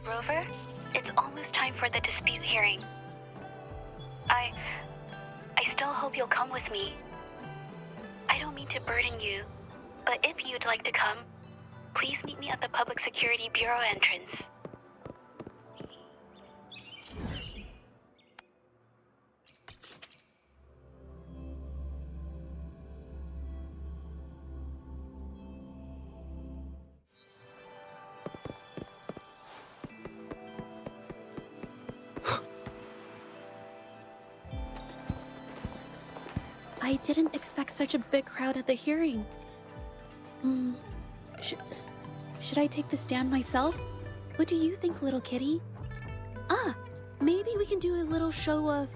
Rover, it's almost time for the dispute hearing. I still hope you'll come with me. I don't mean to burden you, but if you'd like to come, please meet me at the Public Security Bureau entrance. I didn't expect such a big crowd at the hearing. Should I take the stand myself? What do you think, little kitty? Maybe we can do a little show of,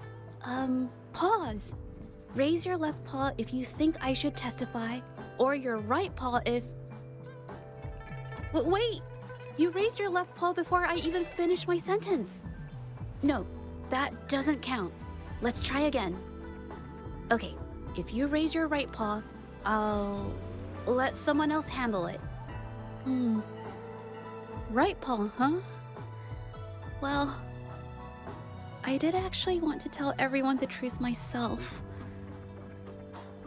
paws. Raise your left paw if you think I should testify, or your right paw if... Wait! You raised your left paw before I even finished my sentence. No, that doesn't count. Let's try again. Okay. If you raise your right paw, I'll let someone else handle it. Right paw, huh? Well, I did actually want to tell everyone the truth myself.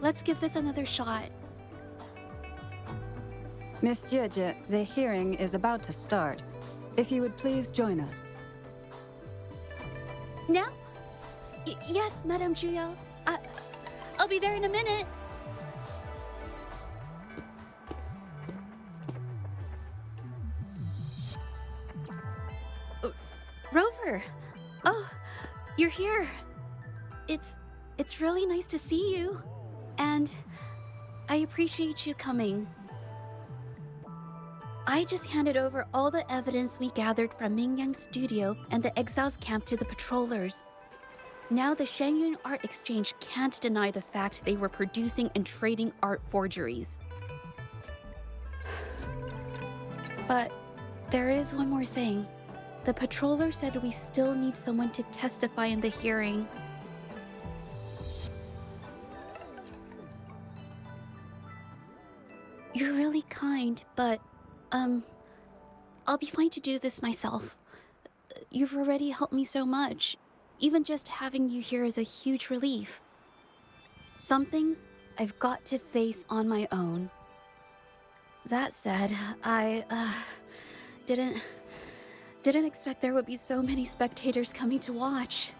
Let's give this another shot. Miss Zhezhi, the hearing is about to start. If you would please join us. Now? Yes, Madame Juyo. I'll be there in a minute. Rover! Oh, you're here. It's really nice to see you. And I appreciate you coming. I just handed over all the evidence we gathered from Mingyang's studio and the exiles camp to the patrollers. Now the Shangyun Art Exchange can't deny the fact they were producing and trading art forgeries. But there is one more thing. The patroller said we still need someone to testify in the hearing. You're really kind, but, I'll be fine to do this myself. You've already helped me so much. Even just having you here is a huge relief. Some things I've got to face on my own. That said, I, didn't expect there would be so many spectators coming to watch.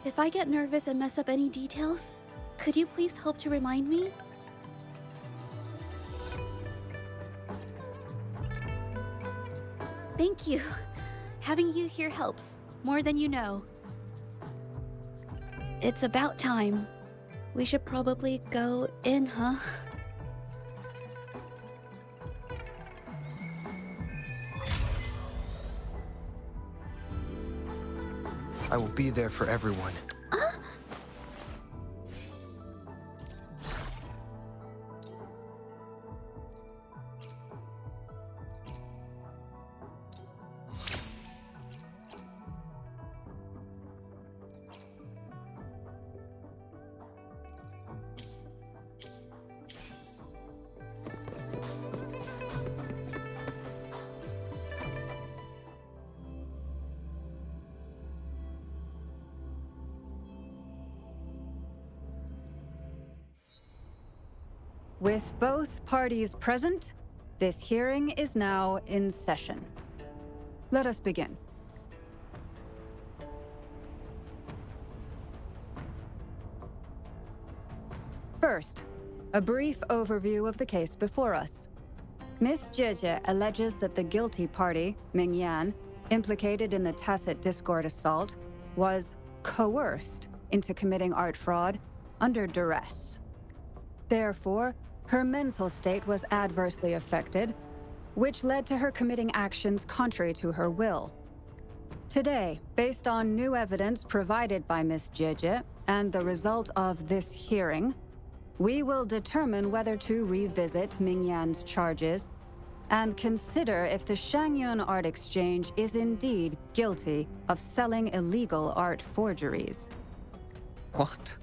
If I get nervous and mess up any details, could you please help to remind me? Thank you. Having you here helps, more than you know. It's about time. We should probably go in, huh? I will be there for everyone. With both parties present, this hearing is now in session. Let us begin. First, a brief overview of the case before us. Miss Zhezhi alleges that the guilty party, Mingyan, implicated in the tacit discord assault, was coerced into committing art fraud under duress. Therefore, her mental state was adversely affected, which led to her committing actions contrary to her will. Today, based on new evidence provided by Miss Zhezhi and the result of this hearing, we will determine whether to revisit Mingyan's charges and consider if the Shangyun Art Exchange is indeed guilty of selling illegal art forgeries. What?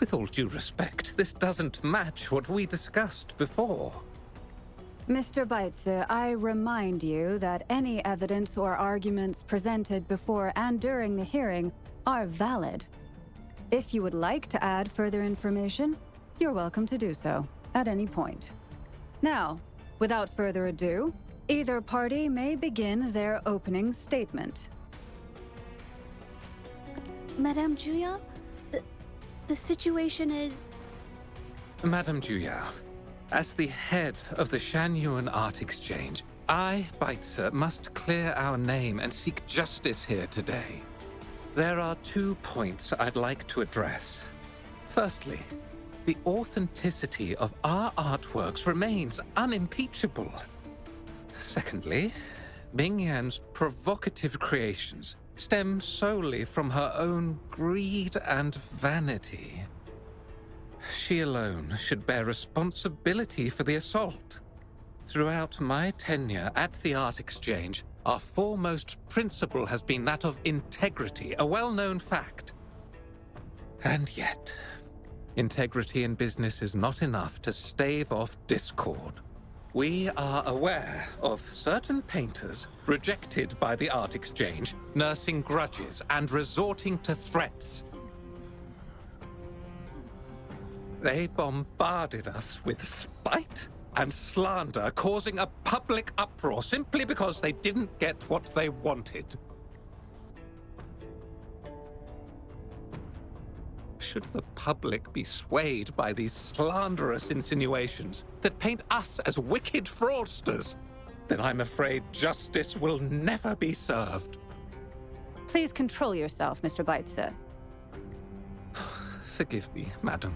With all due respect, this doesn't match what we discussed before. Mr. Baitze, I remind you that any evidence or arguments presented before and during the hearing are valid. If you would like to add further information, you're welcome to do so at any point. Now, without further ado, either party may begin their opening statement. Madame Juya, the situation is... Madame Juya, as the head of the Shanyuan Art Exchange, I, Baitze, must clear our name and seek justice here today. There are 2 points I'd like to address. Firstly, the authenticity of our artworks remains unimpeachable. Secondly, Mingyan's provocative creations stem solely from her own greed and vanity. She alone should bear responsibility for the assault. Throughout my tenure at the Art Exchange, our foremost principle has been that of integrity, a well-known fact. And yet, integrity in business is not enough to stave off discord. We are aware of certain painters rejected by the Art Exchange, nursing grudges and resorting to threats. They bombarded us with spite and slander, causing a public uproar simply because they didn't get what they wanted. Should the public be swayed by these slanderous insinuations that paint us as wicked fraudsters, then I'm afraid justice will never be served. Please control yourself, Mr. Baitze. Forgive me, madam.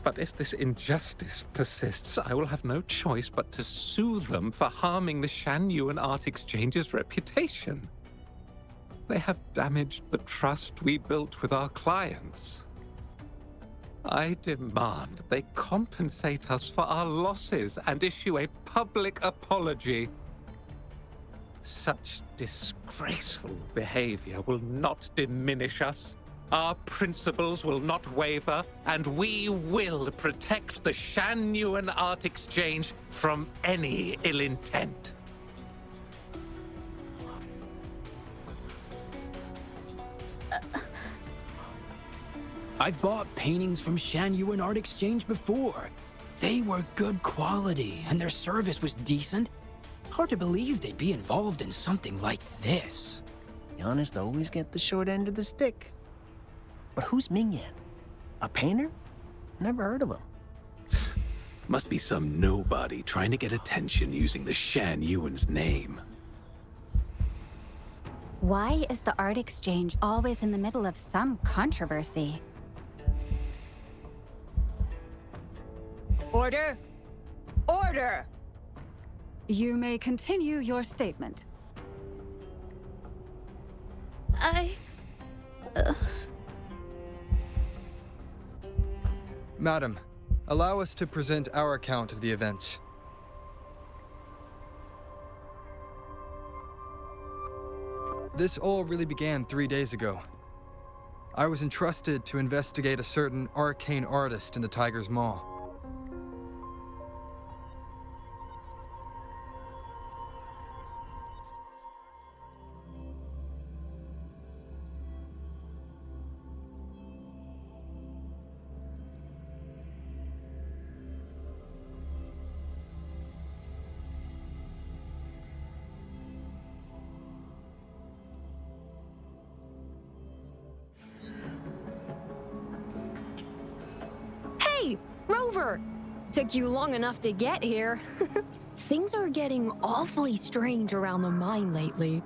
But if this injustice persists, I will have no choice but to sue them for harming the Shanyuan Art Exchange's reputation. They have damaged the trust we built with our clients. I demand they compensate us for our losses and issue a public apology. Such disgraceful behavior will not diminish us. Our principles will not waver, and we will protect the Shanyuan Art Exchange from any ill intent. I've bought paintings from Shanyuan Art Exchange before. They were good quality, and their service was decent. Hard to believe they'd be involved in something like this. The honest always get the short end of the stick. But who's Mingyan? A painter? Never heard of him. Must be some nobody trying to get attention using the Shanyuan's name. Why is the Art Exchange always in the middle of some controversy? Order! Order! You may continue your statement. Madam, allow us to present our account of the events. This all really began 3 days ago. I was entrusted to investigate a certain arcane artist in the Tiger's Maw. Rover! Took you long enough to get here. Things are getting awfully strange around the mine lately.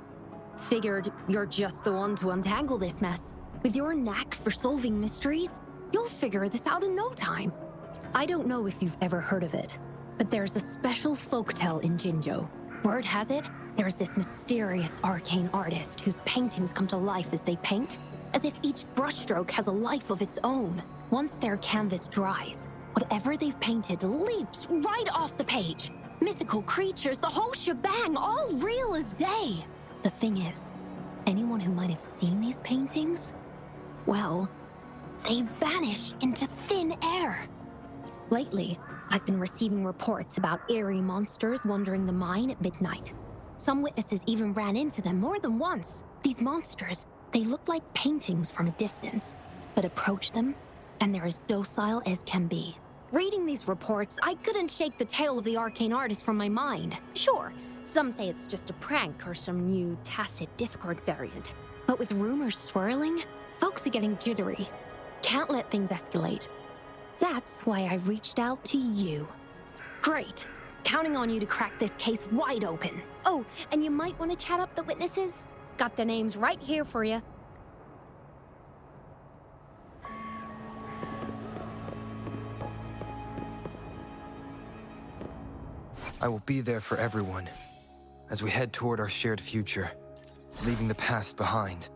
Figured you're just the one to untangle this mess. With your knack for solving mysteries, you'll figure this out in no time. I don't know if you've ever heard of it, but there's a special folktale in Jinzhou. Word has it, there's this mysterious arcane artist whose paintings come to life as they paint, as if each brushstroke has a life of its own. Once their canvas dries, whatever they've painted leaps right off the page. Mythical creatures, the whole shebang, all real as day. The thing is, anyone who might have seen these paintings, well, they vanish into thin air. Lately, I've been receiving reports about eerie monsters wandering the mine at midnight. Some witnesses even ran into them more than once. These monsters, they look like paintings from a distance, but approach them, and they're as docile as can be. Reading these reports, I couldn't shake the tale of the arcane artist from my mind. Sure, some say it's just a prank or some new tacit Discord variant. But with rumors swirling, folks are getting jittery. Can't let things escalate. That's why I reached out to you. Great. Counting on you to crack this case wide open. Oh, and you might want to chat up the witnesses. Got their names right here for you. I will be there for everyone as we head toward our shared future, leaving the past behind.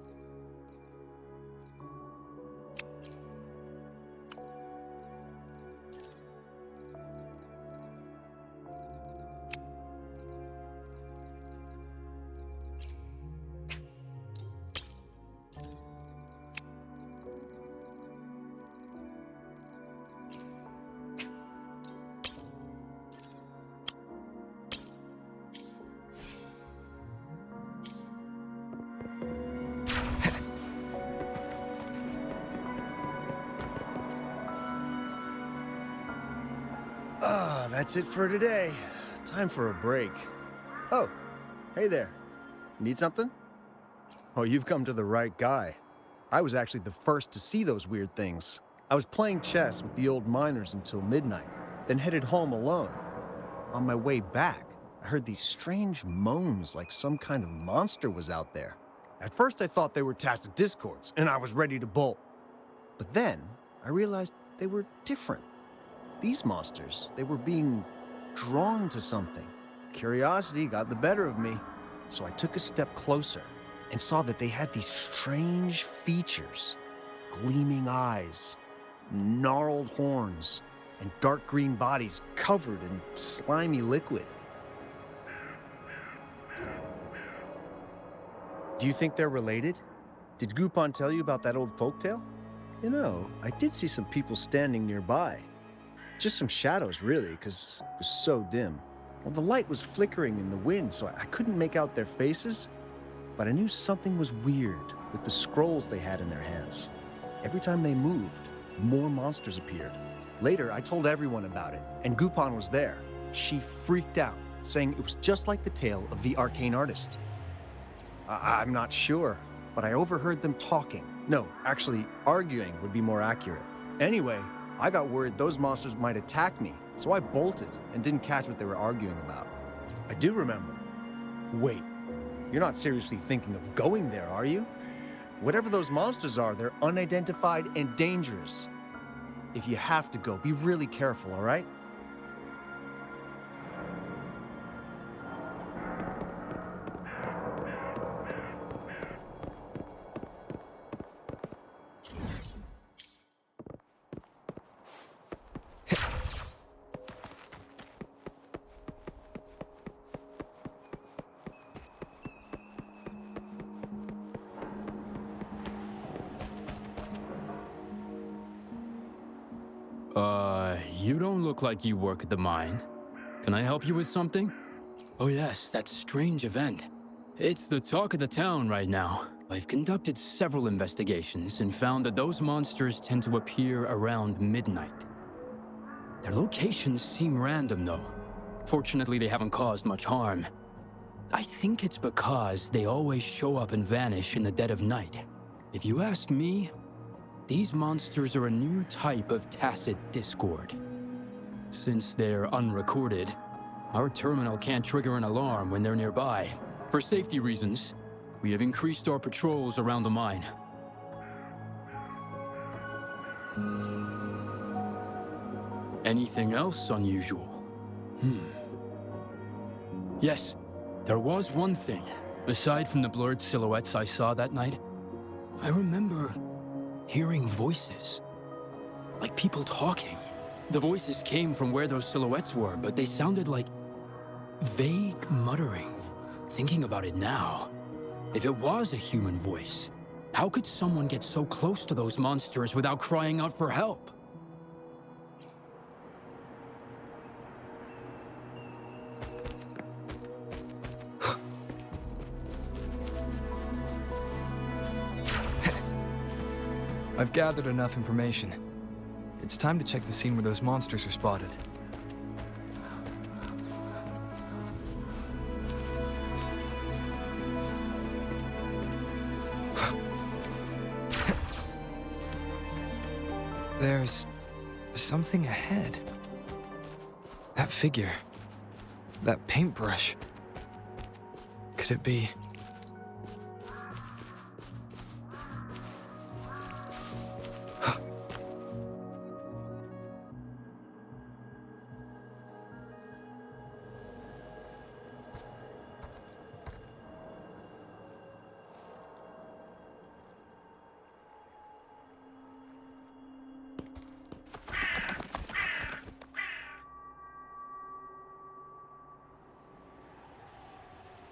That's it for today. Time for a break. Oh, hey there. Need something? Oh, you've come to the right guy. I was actually the first to see those weird things. I was playing chess with the old miners until midnight, then headed home alone. On my way back, I heard these strange moans like some kind of monster was out there. At first I thought they were tacit discords, and I was ready to bolt. But then I realized they were different. These monsters, they were being drawn to something. Curiosity got the better of me, so I took a step closer and saw that they had these strange features. Gleaming eyes, gnarled horns, and dark green bodies covered in slimy liquid. Do you think they're related? Did Gupon tell you about that old folktale? You know, I did see some people standing nearby. Just some shadows, really, because it was so dim. Well, the light was flickering in the wind, so I couldn't make out their faces. But I knew something was weird with the scrolls they had in their hands. Every time they moved, more monsters appeared. Later, I told everyone about it, and Gupon was there. She freaked out, saying it was just like the tale of the arcane artist. I'm not sure, but I overheard them talking. No, actually, arguing would be more accurate. Anyway, I got worried those monsters might attack me, so I bolted and didn't catch what they were arguing about. I do remember. Wait, you're not seriously thinking of going there, are you? Whatever those monsters are, they're unidentified and dangerous. If you have to go, be really careful, all right? You don't look like you work at the mine. Can I help you with something? Oh yes, that strange event. It's the talk of the town right now. I've conducted several investigations and found that those monsters tend to appear around midnight. Their locations seem random though. Fortunately, they haven't caused much harm. I think it's because they always show up and vanish in the dead of night. If you ask me, these monsters are a new type of tacit discord. Since they're unrecorded, our terminal can't trigger an alarm when they're nearby. For safety reasons, we have increased our patrols around the mine. Anything else unusual? Yes, there was one thing. Aside from the blurred silhouettes I saw that night, I remember hearing voices. Like people talking. The voices came from where those silhouettes were, but they sounded like vague muttering. Thinking about it now, if it was a human voice, how could someone get so close to those monsters without crying out for help? I've gathered enough information. It's time to check the scene where those monsters were spotted. There's something ahead. That figure. That paintbrush. Could it be...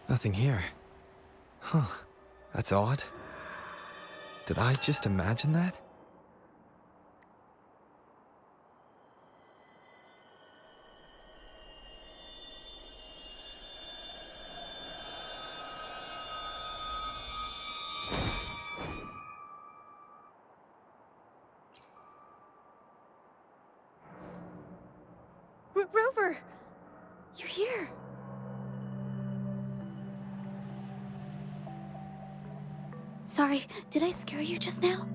Nothing here. Huh. That's odd. Did I just imagine that? Rover! You're here! Sorry, did I scare you just now?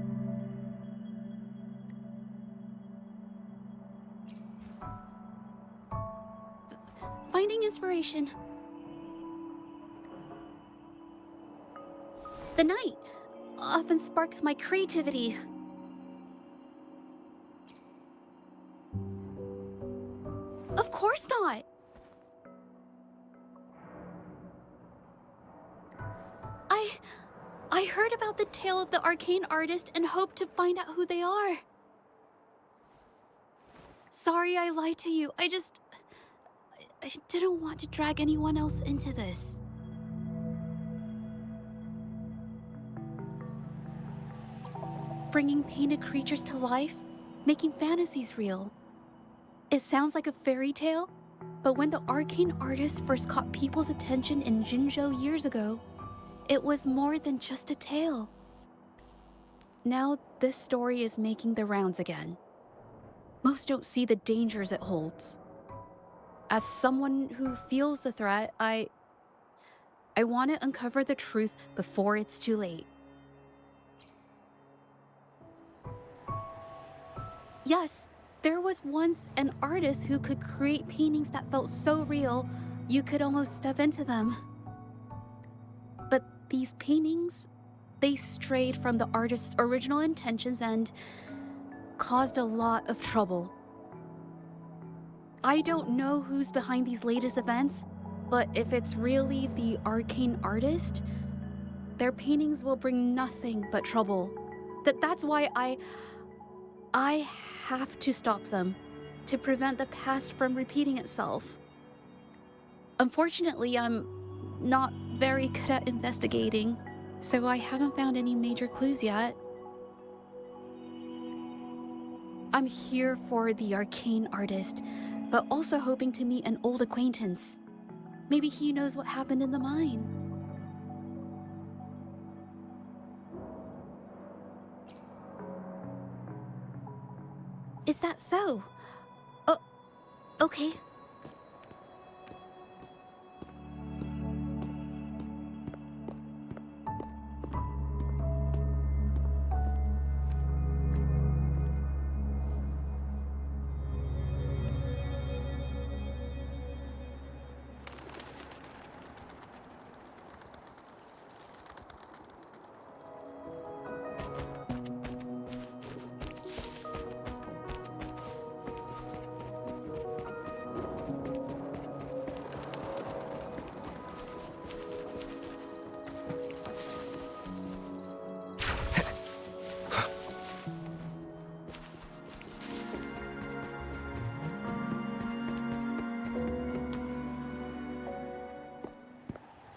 Finding inspiration. The night often sparks my creativity. Of course not! I heard about the tale of the arcane artist and hoped to find out who they are. Sorry I lied to you. I didn't want to drag anyone else into this. Bringing painted creatures to life, making fantasies real. It sounds like a fairy tale, but when the arcane artist first caught people's attention in Jinzhou years ago, it was more than just a tale. Now this story is making the rounds again. Most don't see the dangers it holds. As someone who feels the threat, I want to uncover the truth before it's too late. Yes, there was once an artist who could create paintings that felt so real, you could almost step into them. But these paintings, they strayed from the artist's original intentions and caused a lot of trouble. I don't know who's behind these latest events, but if it's really the arcane artist, their paintings will bring nothing but trouble. That's why I have to stop them, to prevent the past from repeating itself. Unfortunately, I'm not very good at investigating, so I haven't found any major clues yet. I'm here for the arcane artist, but also hoping to meet an old acquaintance. Maybe he knows what happened in the mine. Is that so? Oh, okay.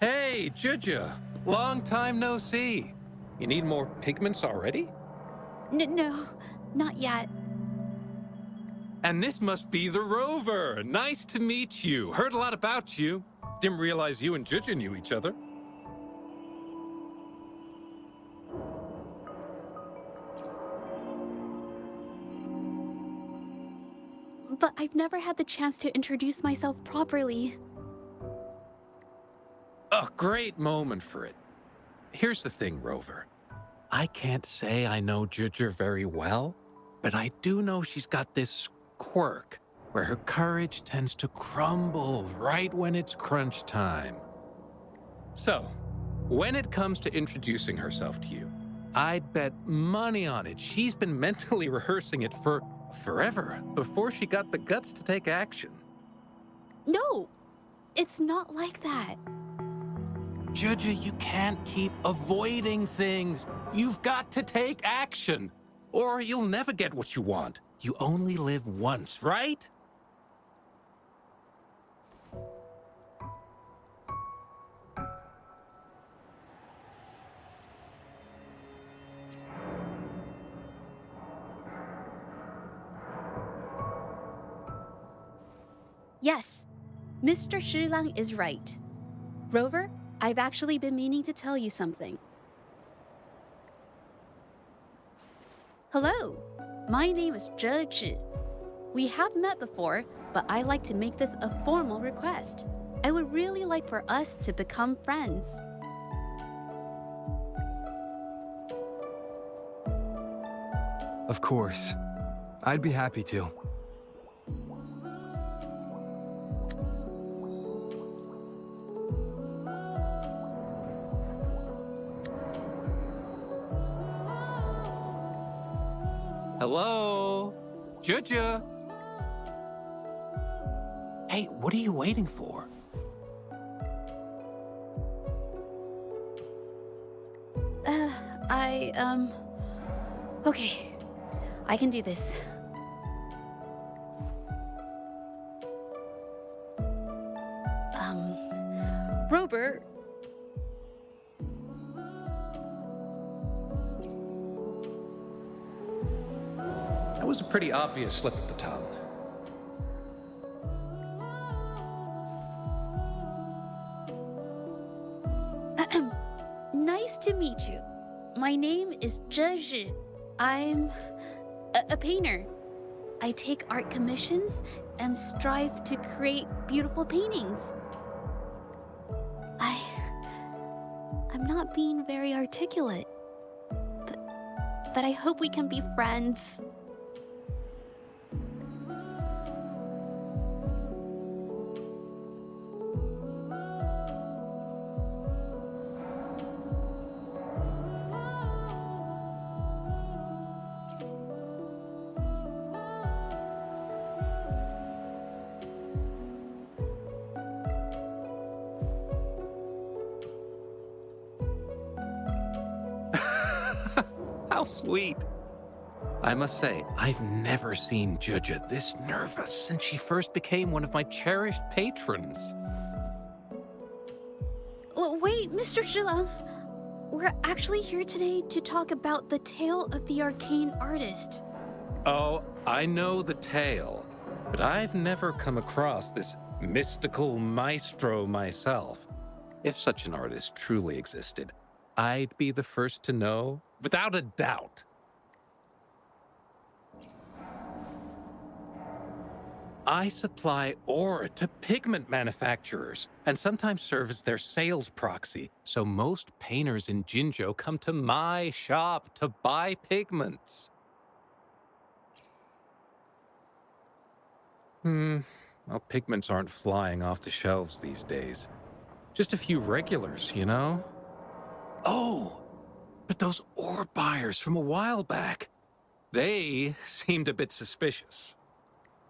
Hey, Zhezhi! Long time no see. You need more pigments already? No, not yet. And this must be the Rover. Nice to meet you. Heard a lot about you. Didn't realize you and Zhezhi knew each other. but I've never had the chance to introduce myself properly. A great moment for it. Here's the thing, Rover. I can't say I know Zhezhi very well, but I do know she's got this quirk where her courage tends to crumble right when it's crunch time. So, when it comes to introducing herself to you, I'd bet money on it she's been mentally rehearsing it for forever before she got the guts to take action. No, it's not like that. Zhezhi, you can't keep avoiding things. You've got to take action, or you'll never get what you want. You only live once, right? Yes, Mr. Shilang is right. Rover, I've actually been meaning to tell you something. Hello, my name is Zhezhi. We have met before, but I'd like to make this a formal request. I would really like for us to become friends. Of course. I'd be happy to. Hello? Zhezhi? Hey, what are you waiting for? Okay. I can do this. Robert. That was a pretty obvious slip of the tongue. Nice to meet you. My name is Zhezhi. I'm a painter. I take art commissions and strive to create beautiful paintings. I'm not being very articulate, but I hope we can be friends. How sweet. I must say, I've never seen Zhezhi this nervous since she first became one of my cherished patrons. Wait, Mr. Shilang. We're actually here today to talk about the tale of the arcane artist. Oh, I know the tale, but I've never come across this mystical maestro myself. If such an artist truly existed, I'd be the first to know, without a doubt. I supply ore to pigment manufacturers and sometimes serve as their sales proxy, so most painters in Jinzhou come to my shop to buy pigments. Well, pigments aren't flying off the shelves these days. Just a few regulars, you know? Oh, but those ore buyers from a while back, they seemed a bit suspicious.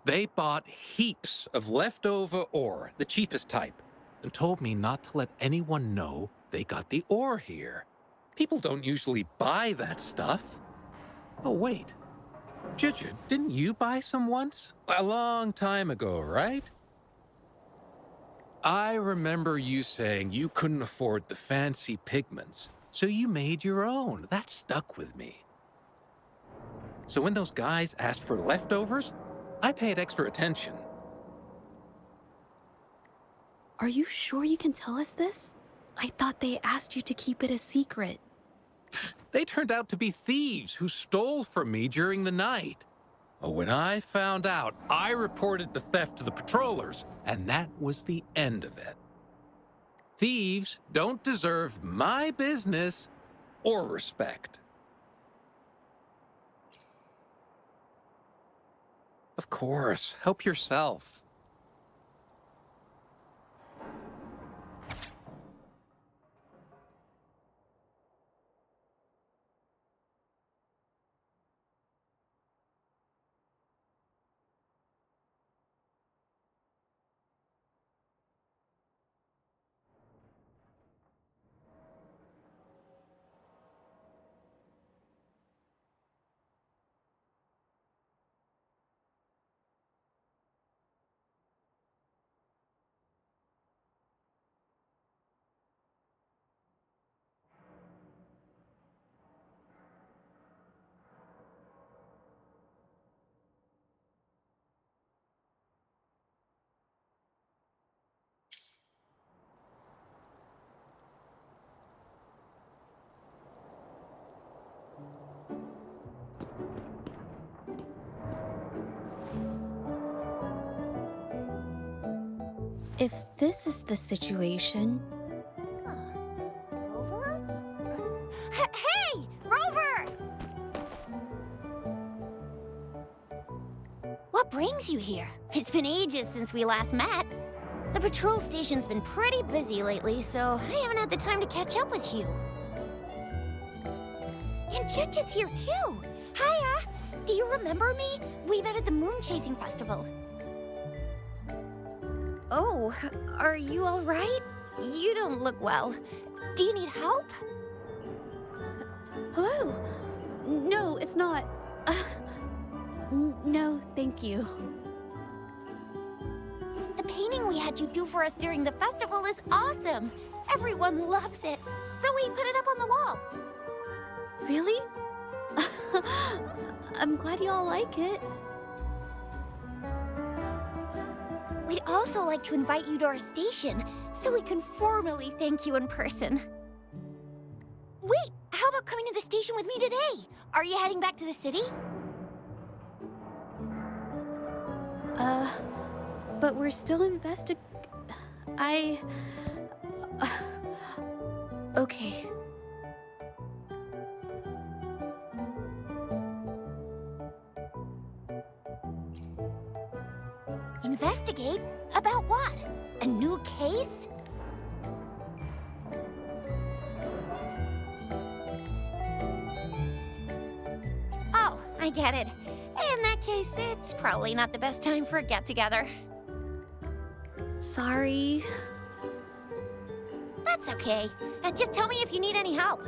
They bought heaps of leftover ore, the cheapest type, and told me not to let anyone know they got the ore here. People don't usually buy that stuff. Oh, wait. Zhezhi, didn't you buy some once? A long time ago, right? I remember you saying you couldn't afford the fancy pigments, so you made your own. That stuck with me. So when those guys asked for leftovers, I paid extra attention. Are you sure you can tell us this? I thought they asked you to keep it a secret. They turned out to be thieves who stole from me during the night. When I found out, I reported the theft to the patrollers, and that was the end of it. Thieves don't deserve my business or respect. Of course, help yourself. If this is the situation, Rover? Hey! Rover! What brings you here? It's been ages since we last met. The patrol station's been pretty busy lately, so I haven't had the time to catch up with you. And Zhezhi's here too! Hiya! Do you remember me? We met at the moon chasing festival. Oh, are you all right? You don't look well. Do you need help? hello? No, it's not. No, thank you. The painting we had you do for us during the festival is awesome. Everyone loves it, so we put it up on the wall. Really? I'm glad you all like it. We'd also like to invite you to our station, so we can formally thank you in person. Wait, how about coming to the station with me today? Are you heading back to the city? But we're still okay. Investigate? About what? A new case? Oh, I get it. In that case, it's probably not the best time for a get-together. Sorry. That's okay. Just tell me if you need any help.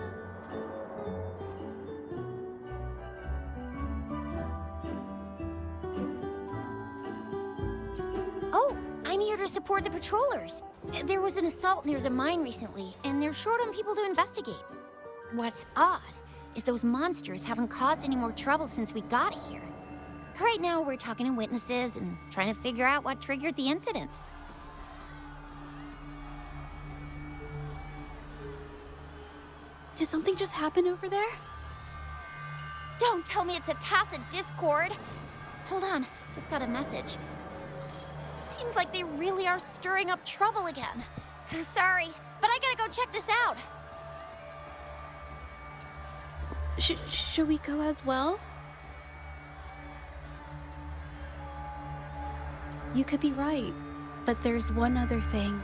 Oh, I'm here to support the patrollers. There was an assault near the mine recently, and they're short on people to investigate. What's odd is those monsters haven't caused any more trouble since we got here. Right now, we're talking to witnesses and trying to figure out what triggered the incident. Did something just happen over there? Don't tell me it's a tacit discord. Hold on, just got a message. Seems like they really are stirring up trouble again. Sorry, but I gotta go check this out. Should we go as well? You could be right, but there's one other thing.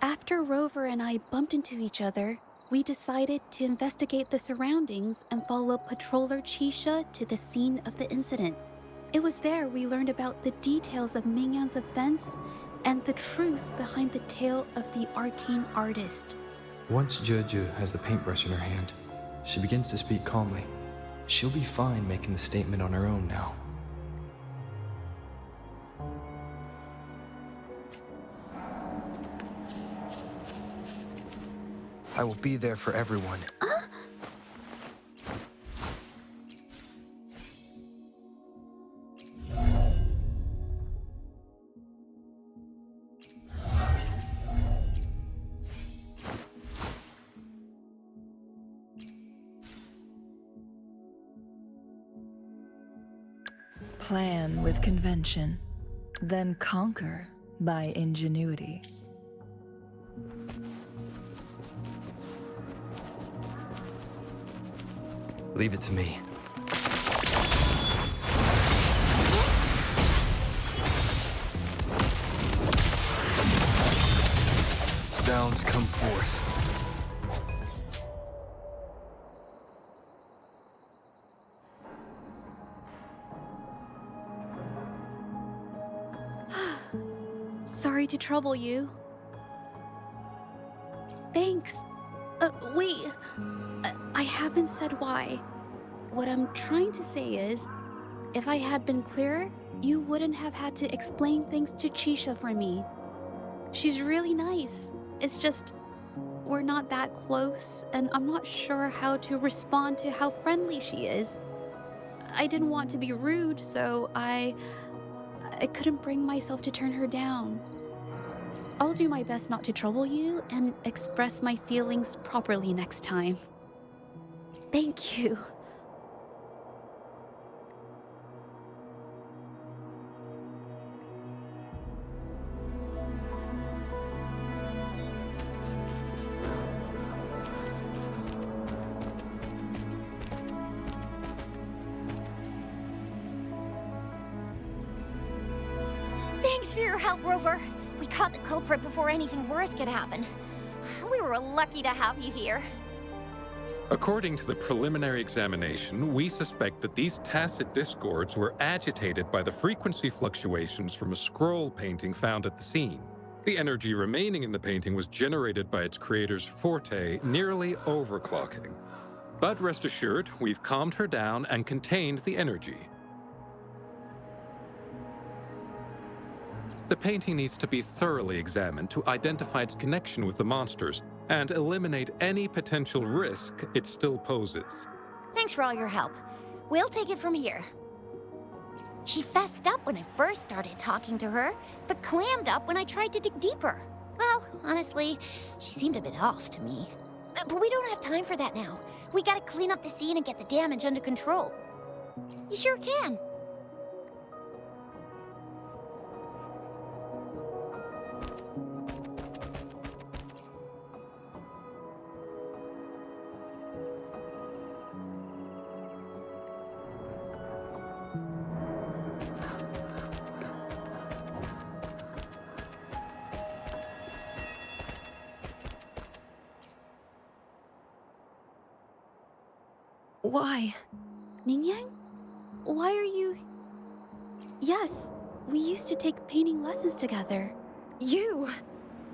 After Rover and I bumped into each other, we decided to investigate the surroundings and follow Patroller Chisha to the scene of the incident. It was there we learned about the details of Mingyan's offense and the truth behind the tale of the arcane artist. Once Zhezhi has the paintbrush in her hand, she begins to speak calmly. She'll be fine making the statement on her own now. I will be there for everyone. Plan with convention, then conquer by ingenuity. Leave it to me. Sounds come forth. Sorry to trouble you. Thanks. Wait. I haven't said why. What I'm trying to say is, if I had been clearer, you wouldn't have had to explain things to Chisha for me. She's really nice. It's just, we're not that close, and I'm not sure how to respond to how friendly she is. I didn't want to be rude, so I couldn't bring myself to turn her down. I'll do my best not to trouble you and express my feelings properly next time. Thank you. Thanks for your help, Rover. We caught the culprit before anything worse could happen. We were lucky to have you here. According to the preliminary examination, we suspect that these tacit discords were agitated by the frequency fluctuations from a scroll painting found at the scene. The energy remaining in the painting was generated by its creator's forte, nearly overclocking. But rest assured, we've calmed her down and contained the energy. The painting needs to be thoroughly examined to identify its connection with the monsters and eliminate any potential risk it still poses. Thanks for all your help. We'll take it from here. She fessed up when I first started talking to her, but clammed up when I tried to dig deeper. Well, honestly, she seemed a bit off to me. But we don't have time for that now. We gotta clean up the scene and get the damage under control. You sure can. Why? Mingyang? Why are you... Yes, we used to take painting lessons together. You?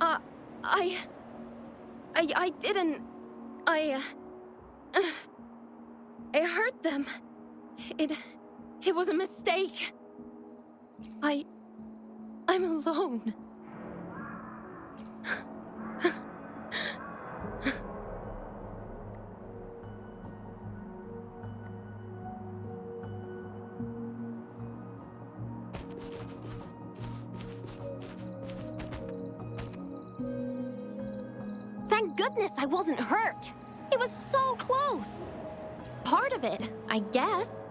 I didn't... I hurt them. It was a mistake. I'm alone. Thank goodness I wasn't hurt. It was so close. Part of it, I guess.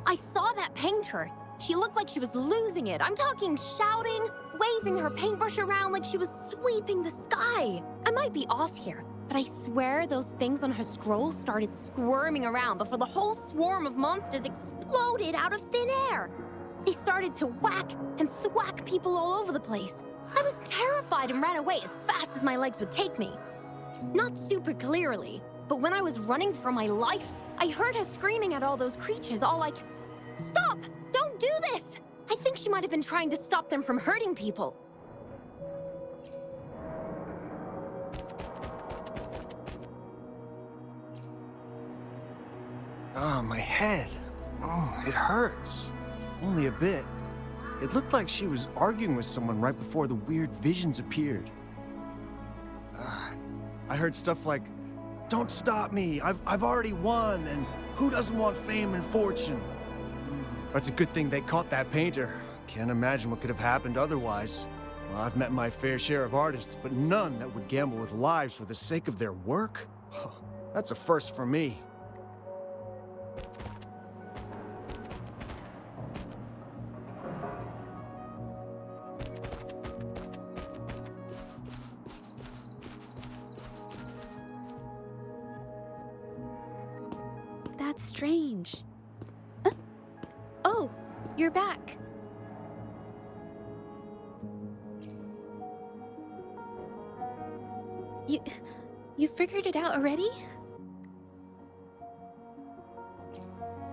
I saw that painter. She looked like she was losing it. I'm talking shouting, waving her paintbrush around like she was sweeping the sky. I might be off here, but I swear those things on her scroll started squirming around before the whole swarm of monsters exploded out of thin air. They started to whack and thwack people all over the place. I was terrified and ran away as fast as my legs would take me. Not super clearly, but when I was running for my life, I heard her screaming at all those creatures, all like, "Stop! Don't do this!" I think she might have been trying to stop them from hurting people. Oh, my head. Oh, it hurts. Only a bit. It looked like she was arguing with someone right before the weird visions appeared. I heard stuff like, "Don't stop me, I've already won, and who doesn't want fame and fortune?" It's a good thing they caught that painter. Can't imagine what could have happened otherwise. Well, I've met my fair share of artists, but none that would gamble with lives for the sake of their work. That's a first for me. That's strange. Oh, you're back. You figured it out already?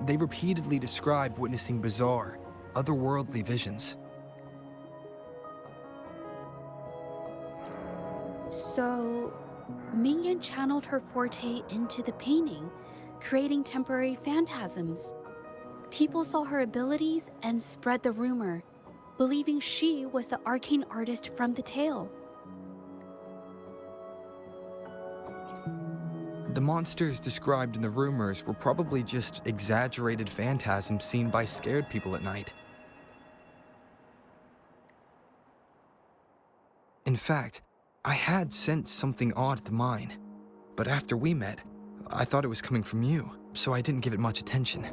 They repeatedly describe witnessing bizarre, otherworldly visions. So, Mingyan channeled her forte into the painting, creating temporary phantasms. People saw her abilities and spread the rumor, believing she was the arcane artist from the tale. The monsters described in the rumors were probably just exaggerated phantasms seen by scared people at night. In fact, I had sensed something odd at the mine, but after we met, I thought it was coming from you, so I didn't give it much attention.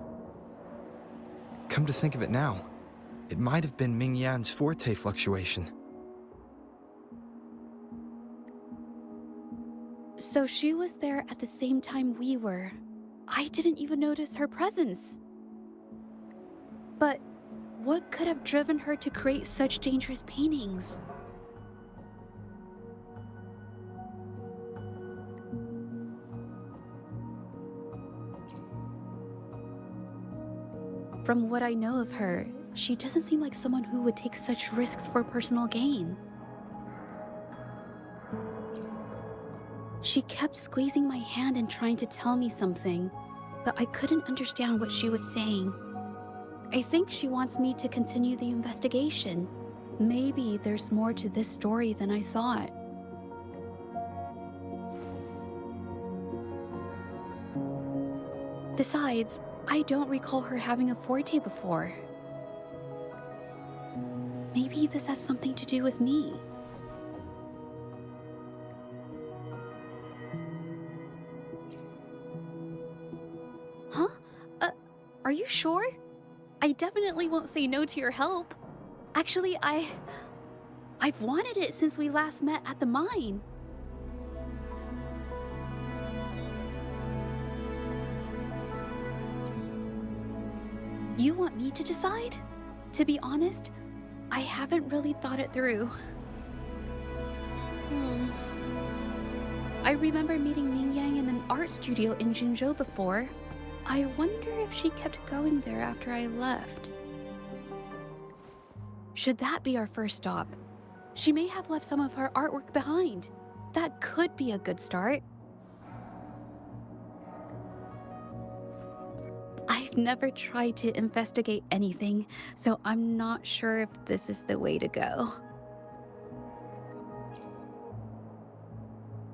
Come to think of it now, it might have been Mingyan's forte fluctuation. So she was there at the same time we were. I didn't even notice her presence. But what could have driven her to create such dangerous paintings? From what I know of her, she doesn't seem like someone who would take such risks for personal gain. She kept squeezing my hand and trying to tell me something, but I couldn't understand what she was saying. I think she wants me to continue the investigation. Maybe there's more to this story than I thought. Besides, I don't recall her having a forte before. Maybe this has something to do with me. Huh? Are you sure? I definitely won't say no to your help. Actually, I've wanted it since we last met at the mine. You want me to decide? To be honest, I haven't really thought it through. I remember meeting Mingyan in an art studio in Jinzhou before. I wonder if she kept going there after I left. Should that be our first stop? She may have left some of her artwork behind. That could be a good start. I've never tried to investigate anything, so I'm not sure if this is the way to go.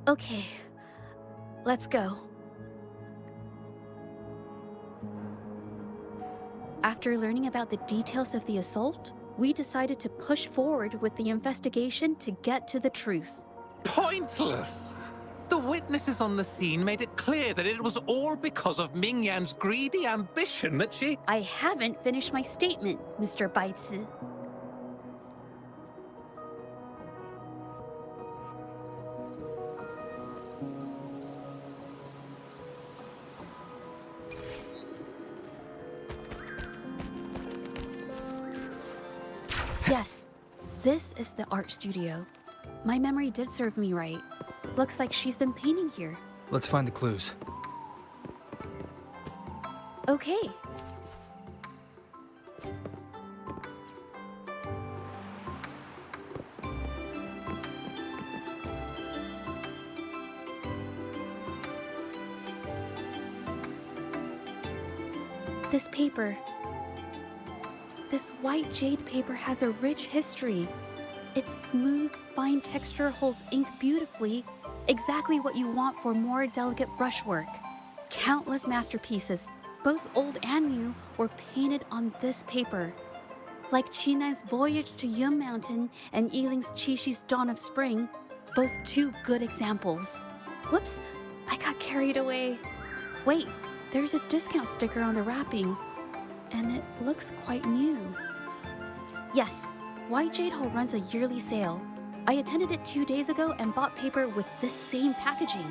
Okay, let's go. After learning about the details of the assault, we decided to push forward with the investigation to get to the truth. Pointless! The witnesses on the scene made it clear that it was all because of Mingyan's greedy ambition that she... I haven't finished my statement, Mr. Baizi. Yes, this is the art studio. My memory did serve me right. Looks like she's been painting here. Let's find the clues. Okay. This paper. This white jade paper has a rich history. Its smooth, fine texture holds ink beautifully, exactly what you want for more delicate brushwork. Countless masterpieces, both old and new, were painted on this paper. Like Qinai's Voyage to Yun Mountain and Yiling's Qixi's Dawn of Spring, both two good examples. Whoops, I got carried away. Wait, there's a discount sticker on the wrapping, and it looks quite new. Yes, White Jade Hall runs a yearly sale. I attended it 2 days ago and bought paper with this same packaging.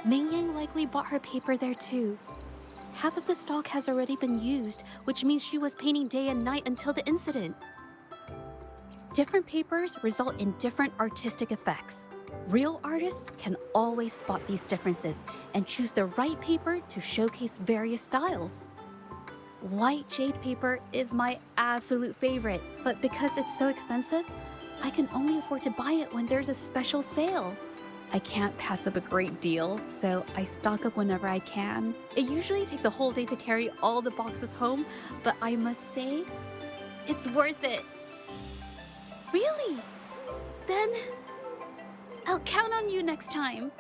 Mingyan likely bought her paper there too. half of the stock has already been used, which means she was painting day and night until the incident. Different papers result in different artistic effects. Real artists can always spot these differences and choose the right paper to showcase various styles. White jade paper is my absolute favorite, but because it's so expensive, I can only afford to buy it when there's a special sale. I can't pass up a great deal, so I stock up whenever I can. It usually takes a whole day to carry all the boxes home, but I must say, it's worth it. Really? Then I'll count on you next time.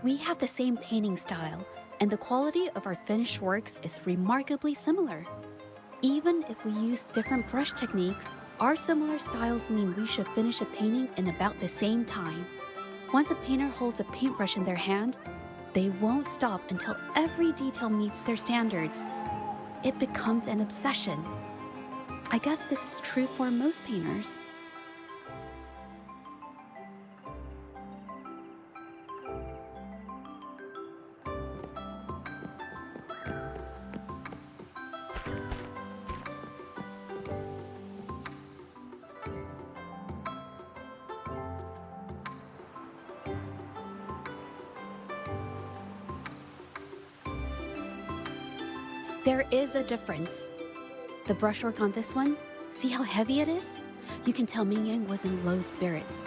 We have the same painting style, and the quality of our finished works is remarkably similar. Even if we use different brush techniques, our similar styles mean we should finish a painting in about the same time. Once a painter holds a paintbrush in their hand, they won't stop until every detail meets their standards. It becomes an obsession. I guess this is true for most painters. There is a difference. The brushwork on this one, see how heavy it is? You can tell Mingyang was in low spirits.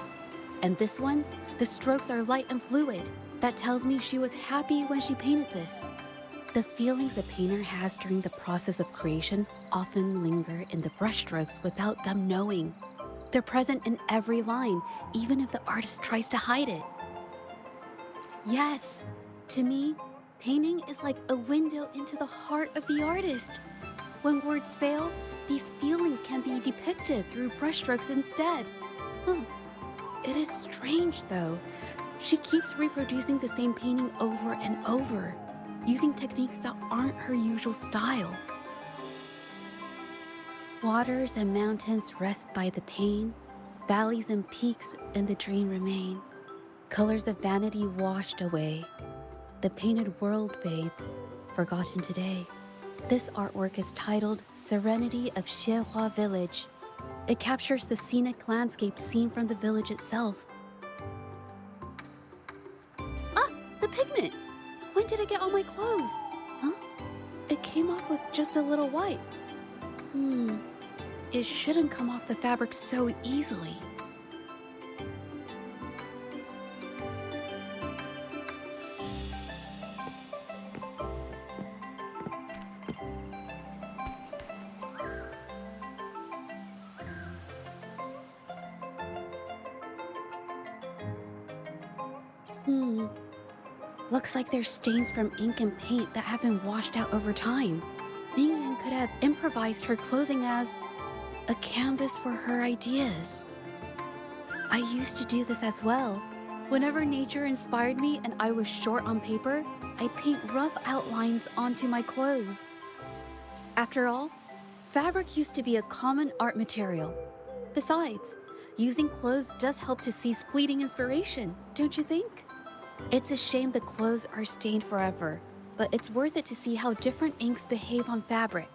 And this one, the strokes are light and fluid. That tells me she was happy when she painted this. The feelings a painter has during the process of creation often linger in the brushstrokes without them knowing. They're present in every line, even if the artist tries to hide it. Yes, to me, painting is like a window into the heart of the artist. When words fail, these feelings can be depicted through brushstrokes instead. It is strange, though. She keeps reproducing the same painting over and over, using techniques that aren't her usual style. Waters and mountains rest by the pain, valleys and peaks in the dream remain. Colors of vanity washed away. The painted world fades, forgotten today. This artwork is titled Serenity of Xiehua Village. It captures the scenic landscape seen from the village itself. Ah, the pigment! When did it get on my clothes? Huh? It came off with just a little wipe. It shouldn't come off the fabric so easily. Looks like there's stains from ink and paint that have been washed out over time. Mingyang could have improvised her clothing as a canvas for her ideas. I used to do this as well. Whenever nature inspired me and I was short on paper, I'd paint rough outlines onto my clothes. After all, fabric used to be a common art material. Besides, using clothes does help to seize fleeting inspiration, don't you think? It's a shame the clothes are stained forever, but it's worth it to see how different inks behave on fabric.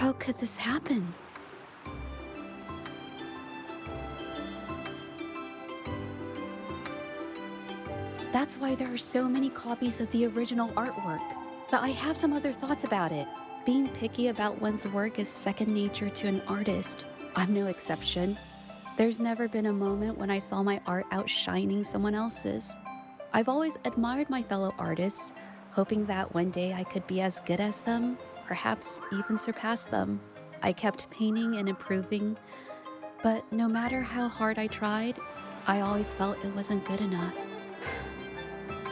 How could this happen? That's why there are so many copies of the original artwork. But I have some other thoughts about it. Being picky about one's work is second nature to an artist. I'm no exception. There's never been a moment when I saw my art outshining someone else's. I've always admired my fellow artists, hoping that one day I could be as good as them, perhaps even surpass them. I kept painting and improving, but no matter how hard I tried, I always felt it wasn't good enough.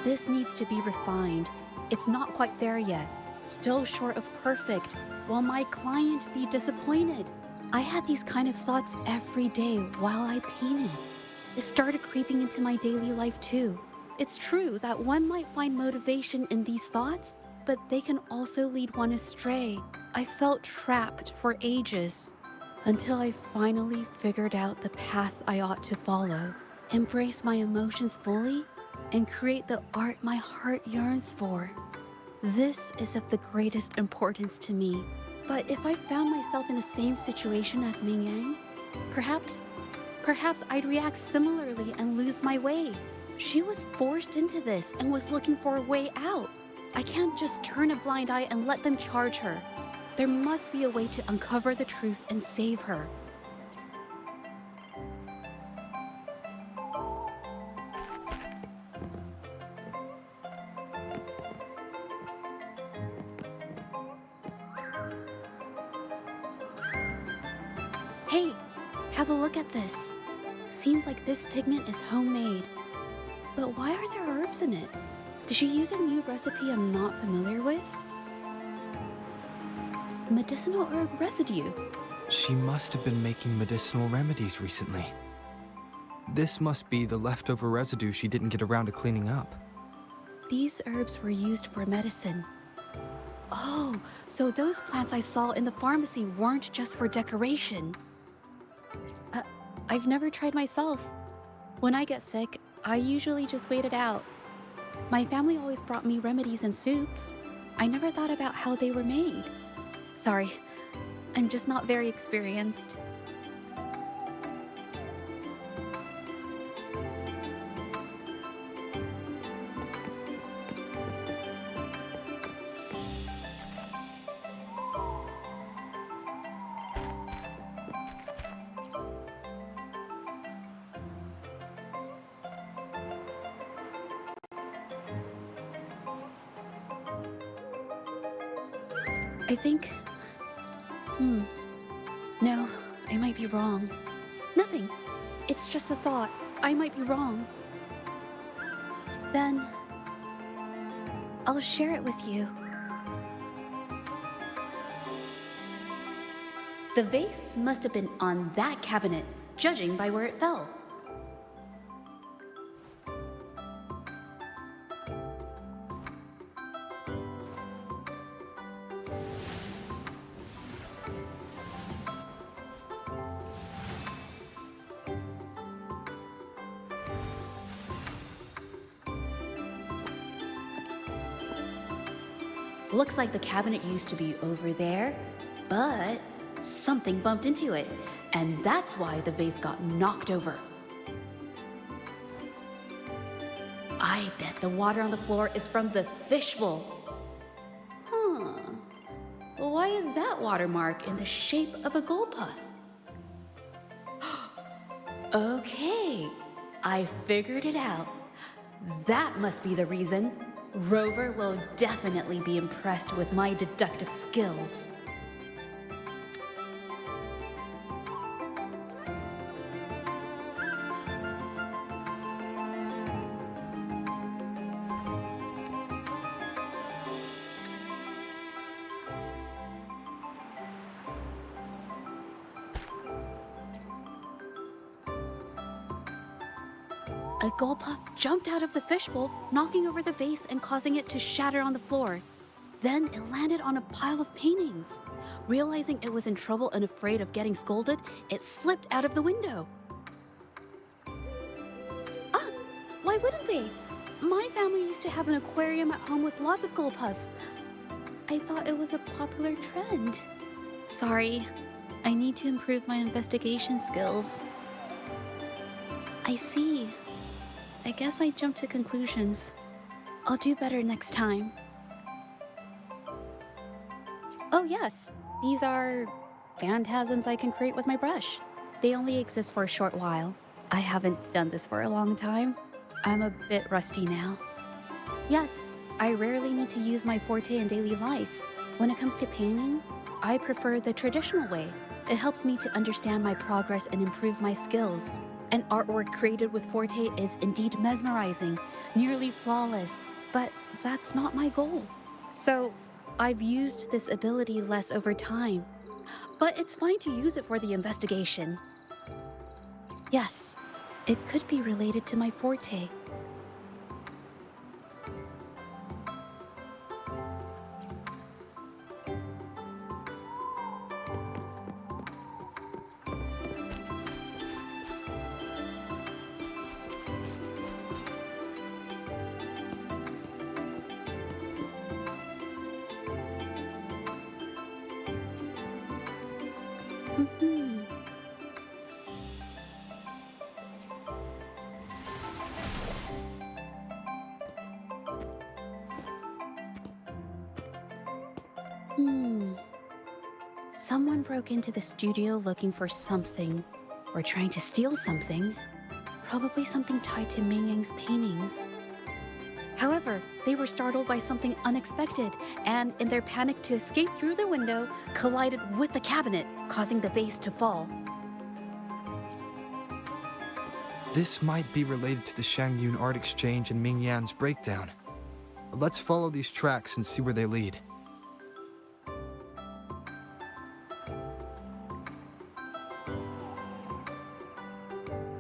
This needs to be refined. It's not quite there yet. Still short of perfect. Will my client be disappointed? I had these kind of thoughts every day while I painted. It started creeping into my daily life too. It's true that one might find motivation in these thoughts, but they can also lead one astray. I felt trapped for ages until I finally figured out the path I ought to follow. Embrace my emotions fully and create the art my heart yearns for. This is of the greatest importance to me. But if I found myself in the same situation as Ming Yang, perhaps I'd react similarly and lose my way. She was forced into this and was looking for a way out. I can't just turn a blind eye and let them charge her. There must be a way to uncover the truth and save her. Hey, have a look at this. Seems like this pigment is homemade. But why are there herbs in it? Did she use a new recipe I'm not familiar with? Medicinal herb residue. She must have been making medicinal remedies recently. This must be the leftover residue she didn't get around to cleaning up. These herbs were used for medicine. Oh, so those plants I saw in the pharmacy weren't just for decoration. I've never tried myself. When I get sick, I usually just wait it out. My family always brought me remedies and soups. I never thought about how they were made. Sorry, I'm just not very experienced. I think... No, I might be wrong. Nothing. It's just a thought. I might be wrong. Then... I'll share it with you. The vase must have been on that cabinet, judging by where it fell. Looks like the cabinet used to be over there, but something bumped into it, and that's why the vase got knocked over. I bet the water on the floor is from the fishbowl. Huh. Why is that watermark in the shape of a gold puff? Okay, I figured it out. That must be the reason. Rover will definitely be impressed with my deductive skills. A gold puff jumped out of the fishbowl, knocking over the vase and causing it to shatter on the floor. Then it landed on a pile of paintings. Realizing it was in trouble and afraid of getting scolded, it slipped out of the window. Ah, why wouldn't they? My family used to have an aquarium at home with lots of gold puffs. I thought it was a popular trend. sorry. I need to improve my investigation skills. I see. I guess I jumped to conclusions. I'll do better next time. Oh yes, these are phantasms I can create with my brush. They only exist for a short while. I haven't done this for a long time. I'm a bit rusty now. Yes, I rarely need to use my forte in daily life. When it comes to painting, I prefer the traditional way. It helps me to understand my progress and improve my skills. An artwork created with forte is indeed mesmerizing, nearly flawless, but that's not my goal. So, I've used this ability less over time. But it's fine to use it for the investigation. Yes, it could be related to my forte. Mhm. Someone broke into the studio looking for something, or trying to steal something. Probably something tied to Ming Yang's paintings. However, they were startled by something unexpected, and in their panic to escape through the window, collided with the cabinet, causing the vase to fall. This might be related to the Shangyun art exchange and Ming Yan's breakdown. Let's follow these tracks and see where they lead.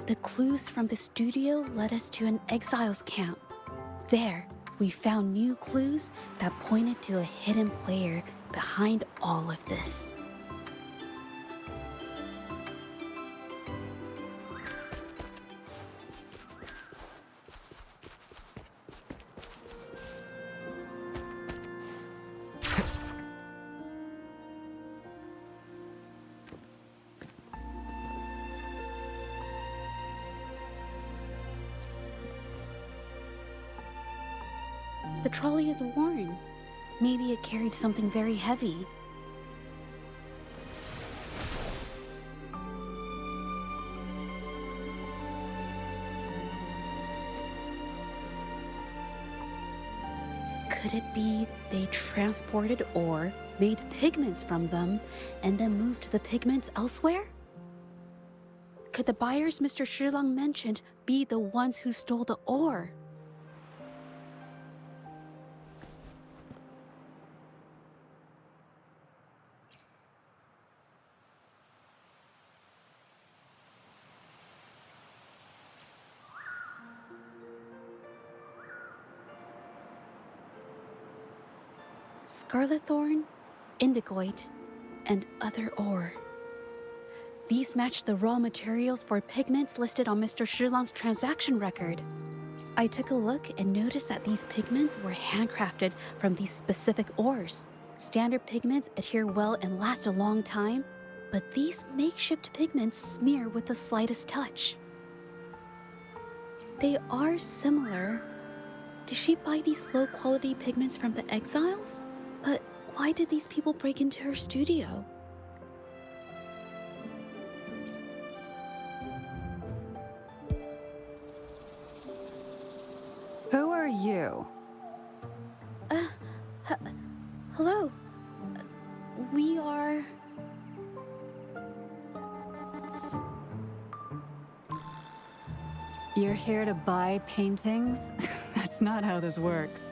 The clues from the studio led us to an exiles camp. There, we found new clues that pointed to a hidden player behind all of this. The trolley is worn. Maybe it carried something very heavy. Could it be they transported ore, made pigments from them, and then moved the pigments elsewhere? Could the buyers Mr. Shilang mentioned be the ones who stole the ore? Scarlet thorn, indigoite, and other ore. These match the raw materials for pigments listed on Mr. Shilang's transaction record. I took a look and noticed that these pigments were handcrafted from these specific ores. Standard pigments adhere well and last a long time, but these makeshift pigments smear with the slightest touch. They are similar. Did she buy these low-quality pigments from the exiles? But why did these people break into her studio? Who are you? Hello. We are... You're here to buy paintings? That's not how this works.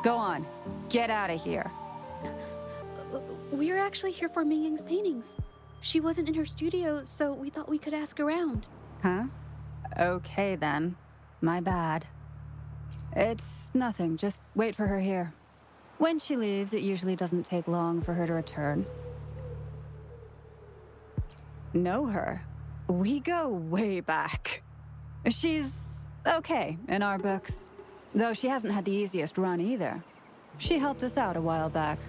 Go on, get out of here. We're actually here for Ming Yang's paintings. She wasn't in her studio, so we thought we could ask around. Huh? Okay then. My bad. It's nothing, just wait for her here. When she leaves, it usually doesn't take long for her to return. Know her? We go way back. She's okay in our books. Though she hasn't had the easiest run either. She helped us out a while back.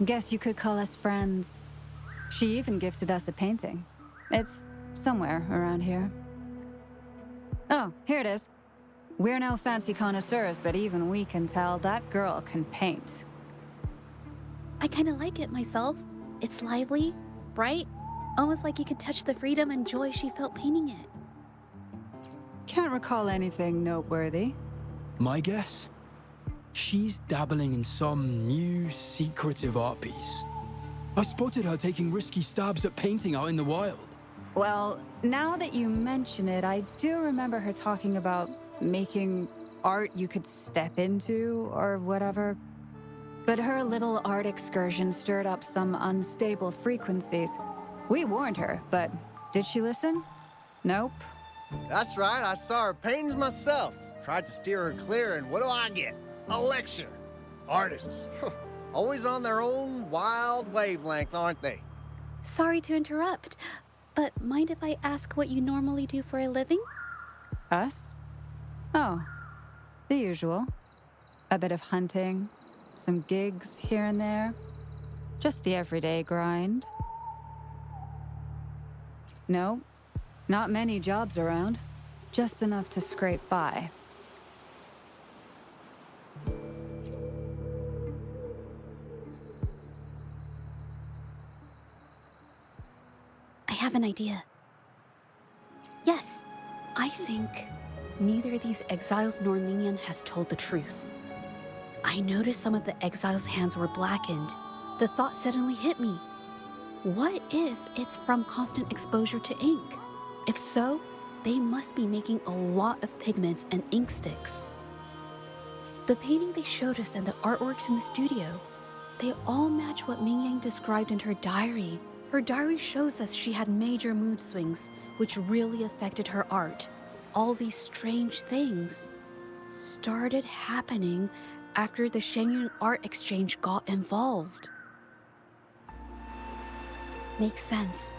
Guess you could call us friends. She even gifted us a painting. It's somewhere around here. Oh, here it is. We're no fancy connoisseurs, but even we can tell that girl can paint. I kind of like it myself. It's lively, bright, almost like you could touch the freedom and joy she felt painting it. Can't recall anything noteworthy. My guess? She's dabbling in some new, secretive art piece. I spotted her taking risky stabs at painting out in the wild. Well, now that you mention it, I do remember her talking about making art you could step into or whatever. But her little art excursion stirred up some unstable frequencies. We warned her, but did she listen? Nope. That's right, I saw her paintings myself. Tried to steer her clear, and what do I get? A lecture. Artists. Always on their own wild wavelength, aren't they? Sorry to interrupt, but mind if I ask what you normally do for a living? Us? Oh, the usual. A bit of hunting, some gigs here and there. Just the everyday grind. No, not many jobs around. Just enough to scrape by. I have an idea. Yes, I think neither of these exiles nor Mingyan has told the truth. I noticed some of the exiles' hands were blackened. The thought suddenly hit me. What if it's from constant exposure to ink? If so, they must be making a lot of pigments and ink sticks. The painting they showed us and the artworks in the studio, they all match what Mingyang described in her diary. Her diary shows us she had major mood swings, which really affected her art. All these strange things started happening after the Shenyun Art Exchange got involved. Makes sense.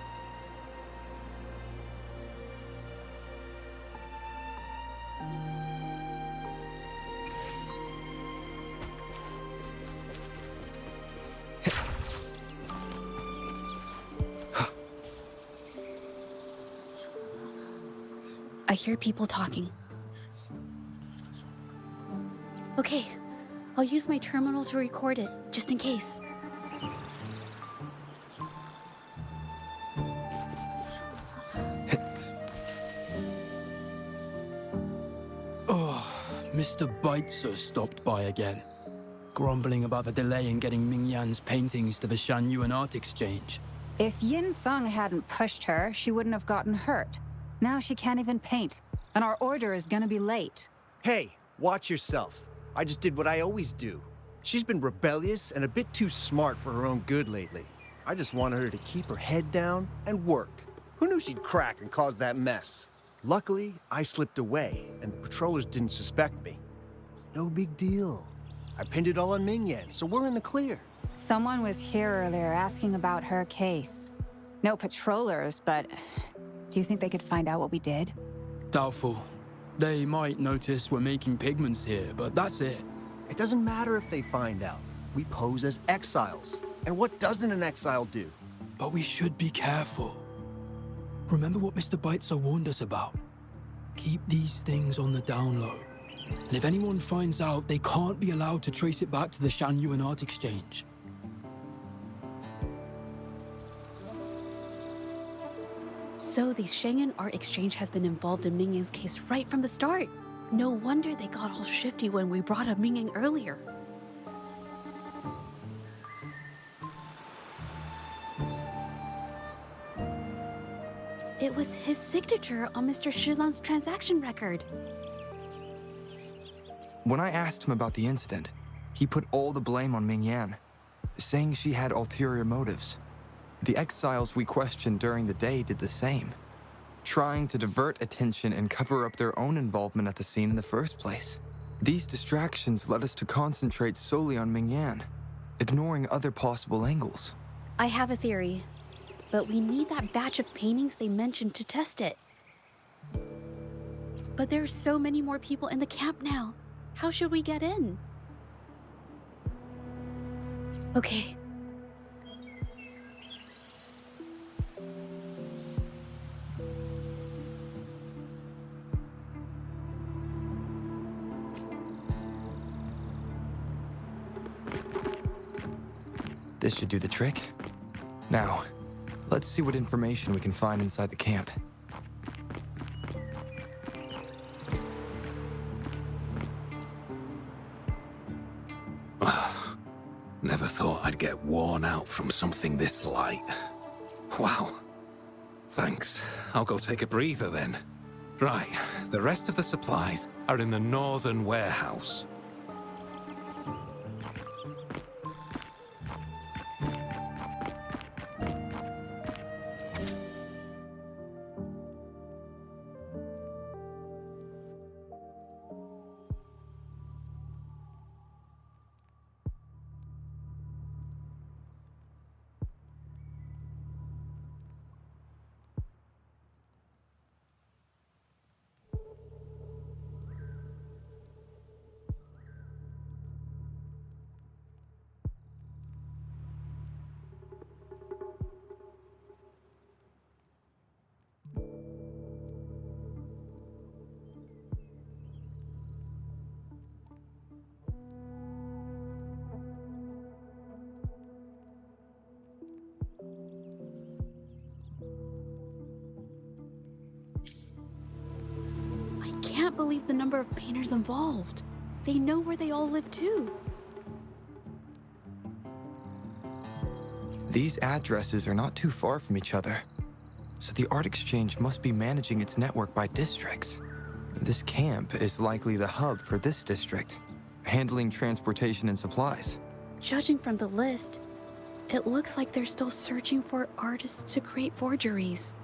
I hear people talking. Okay, I'll use my terminal to record it, just in case. Mr. Beitzer stopped by again, grumbling about the delay in getting Mingyan's paintings to the Shanyuan Art Exchange. If Yin Feng hadn't pushed her, she wouldn't have gotten hurt. Now she can't even paint, and our order is gonna be late. Hey, watch yourself. I just did what I always do. She's been rebellious and a bit too smart for her own good lately. I just wanted her to keep her head down and work. Who knew she'd crack and cause that mess? Luckily, I slipped away, and the patrollers didn't suspect me. It's no big deal. I pinned it all on Mingyan, so we're in the clear. Someone was here earlier asking about her case. No patrollers, but do you think they could find out what we did? Doubtful. They might notice we're making pigments here, but that's it. It doesn't matter if they find out. We pose as exiles. And what doesn't an exile do? But we should be careful. Remember what Mr. Beitzer warned us about? Keep these things on the down low. And if anyone finds out, they can't be allowed to trace it back to the Shanyuan Art Exchange. So the Shenyun Art Exchange has been involved in Mingyang's case right from the start. No wonder they got all shifty when we brought up Mingyang earlier. It was his signature on Mr. Shizan's transaction record. When I asked him about the incident, he put all the blame on Mingyan, saying she had ulterior motives. The exiles we questioned during the day did the same, trying to divert attention and cover up their own involvement at the scene in the first place. These distractions led us to concentrate solely on Mingyan, ignoring other possible angles. I have a theory, but we need that batch of paintings they mentioned to test it. But there's so many more people in the camp now. How should we get in? Okay. This should do the trick. Now, let's see what information we can find inside the camp. Never thought I'd get worn out from something this light. Wow. Thanks. I'll go take a breather then. Right, the rest of the supplies are in the northern warehouse. I can't believe the number of painters involved. They know where they all live too. These addresses are not too far from each other, so the Art Exchange must be managing its network by districts. This camp is likely the hub for this district, handling transportation and supplies. Judging from the list, it looks like they're still searching for artists to create forgeries.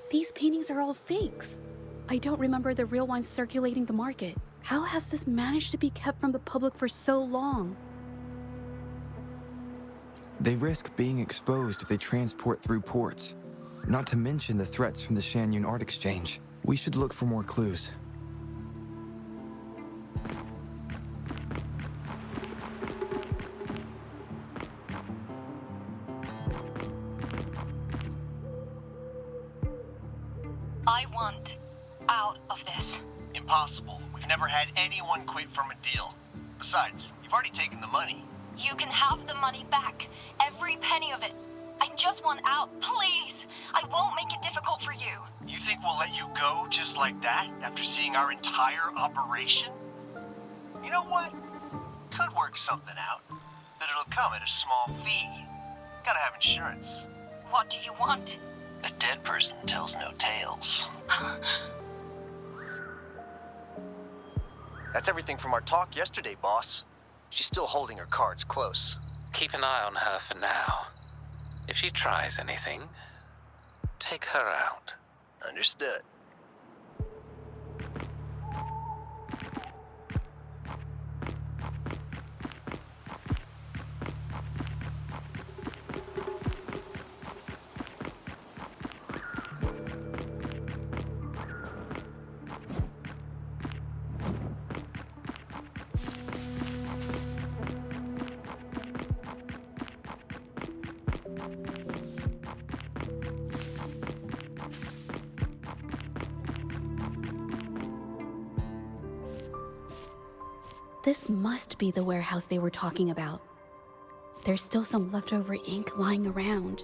These paintings are all fakes. I don't remember the real ones circulating the market. How has this managed to be kept from the public for so long? They risk being exposed if they transport through ports. Not to mention the threats from the Shanyun Art Exchange. We should look for more clues. I want out of this. Impossible. We've never had anyone quit from a deal. Besides, you've already taken the money. You can have the money back. Every penny of it. I just want out. Please. I won't make it difficult for you. You think we'll let you go just like that after seeing our entire operation? You know what? Could work something out. But it'll come at a small fee. Gotta have insurance. What do you want? A dead person tells no tales. That's everything from our talk yesterday, boss. She's still holding her cards close. Keep an eye on her for now. If she tries anything, take her out. Understood. This must be the warehouse they were talking about. There's still some leftover ink lying around.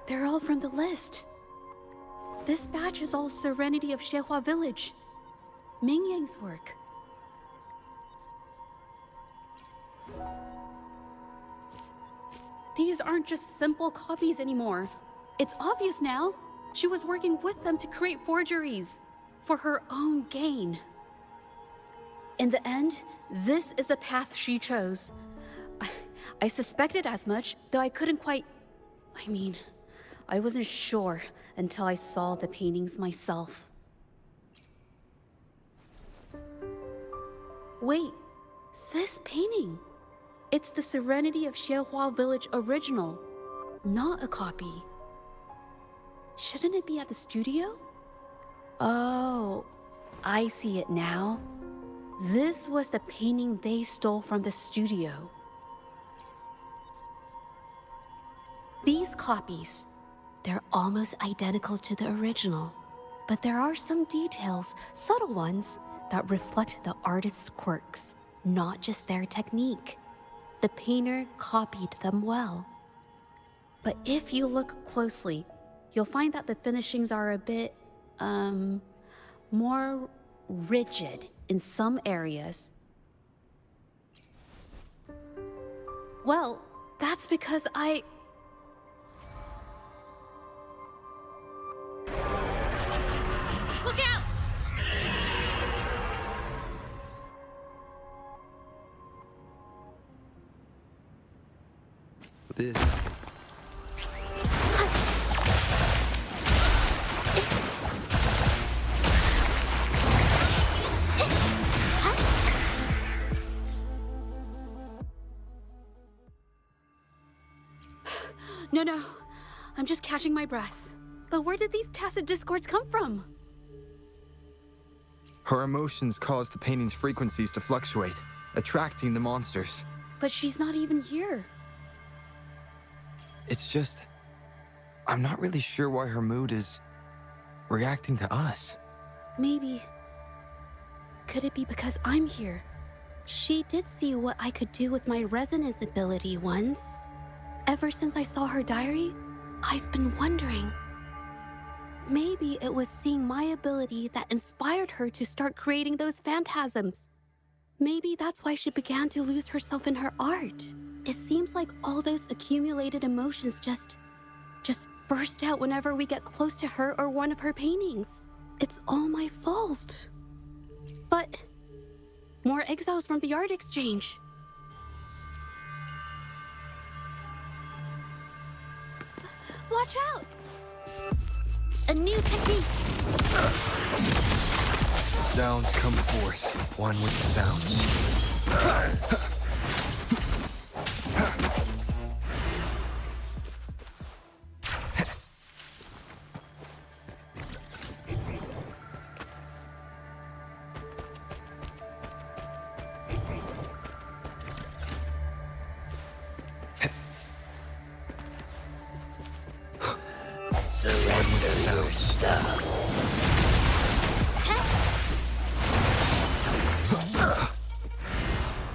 They're all from the list. This batch is all Serenity of Shehua Village. Ming Yang's work. These aren't just simple copies anymore. It's obvious now. She was working with them to create forgeries for her own gain. In the end, this is the path she chose. I suspected as much, though I couldn't quite... I wasn't sure until I saw the paintings myself. Wait, this painting. It's the Serenity of Xiehua Village original, not a copy. Shouldn't it be at the studio? Oh, I see it now. This was the painting they stole from the studio. These copies, they're almost identical to the original, but there are some details, subtle ones, that reflect the artist's quirks, not just their technique. The painter copied them well. But if you look closely, you'll find that the finishings are a bit, more rigid in some areas. Well, that's because Look out! This. No. I'm just catching my breath. But where did these tacit discords come from? Her emotions cause the painting's frequencies to fluctuate, attracting the monsters. But she's not even here. It's just... I'm not really sure why her mood is... reacting to us. Maybe... Could it be because I'm here? She did see what I could do with my resonance ability once. Ever since I saw her diary, I've been wondering. Maybe it was seeing my ability that inspired her to start creating those phantasms. Maybe that's why she began to lose herself in her art. It seems like all those accumulated emotions just burst out whenever we get close to her or one of her paintings. It's all my fault. But more exiles from the art exchange. Watch out! A new technique! Sounds come forth, one with the sounds.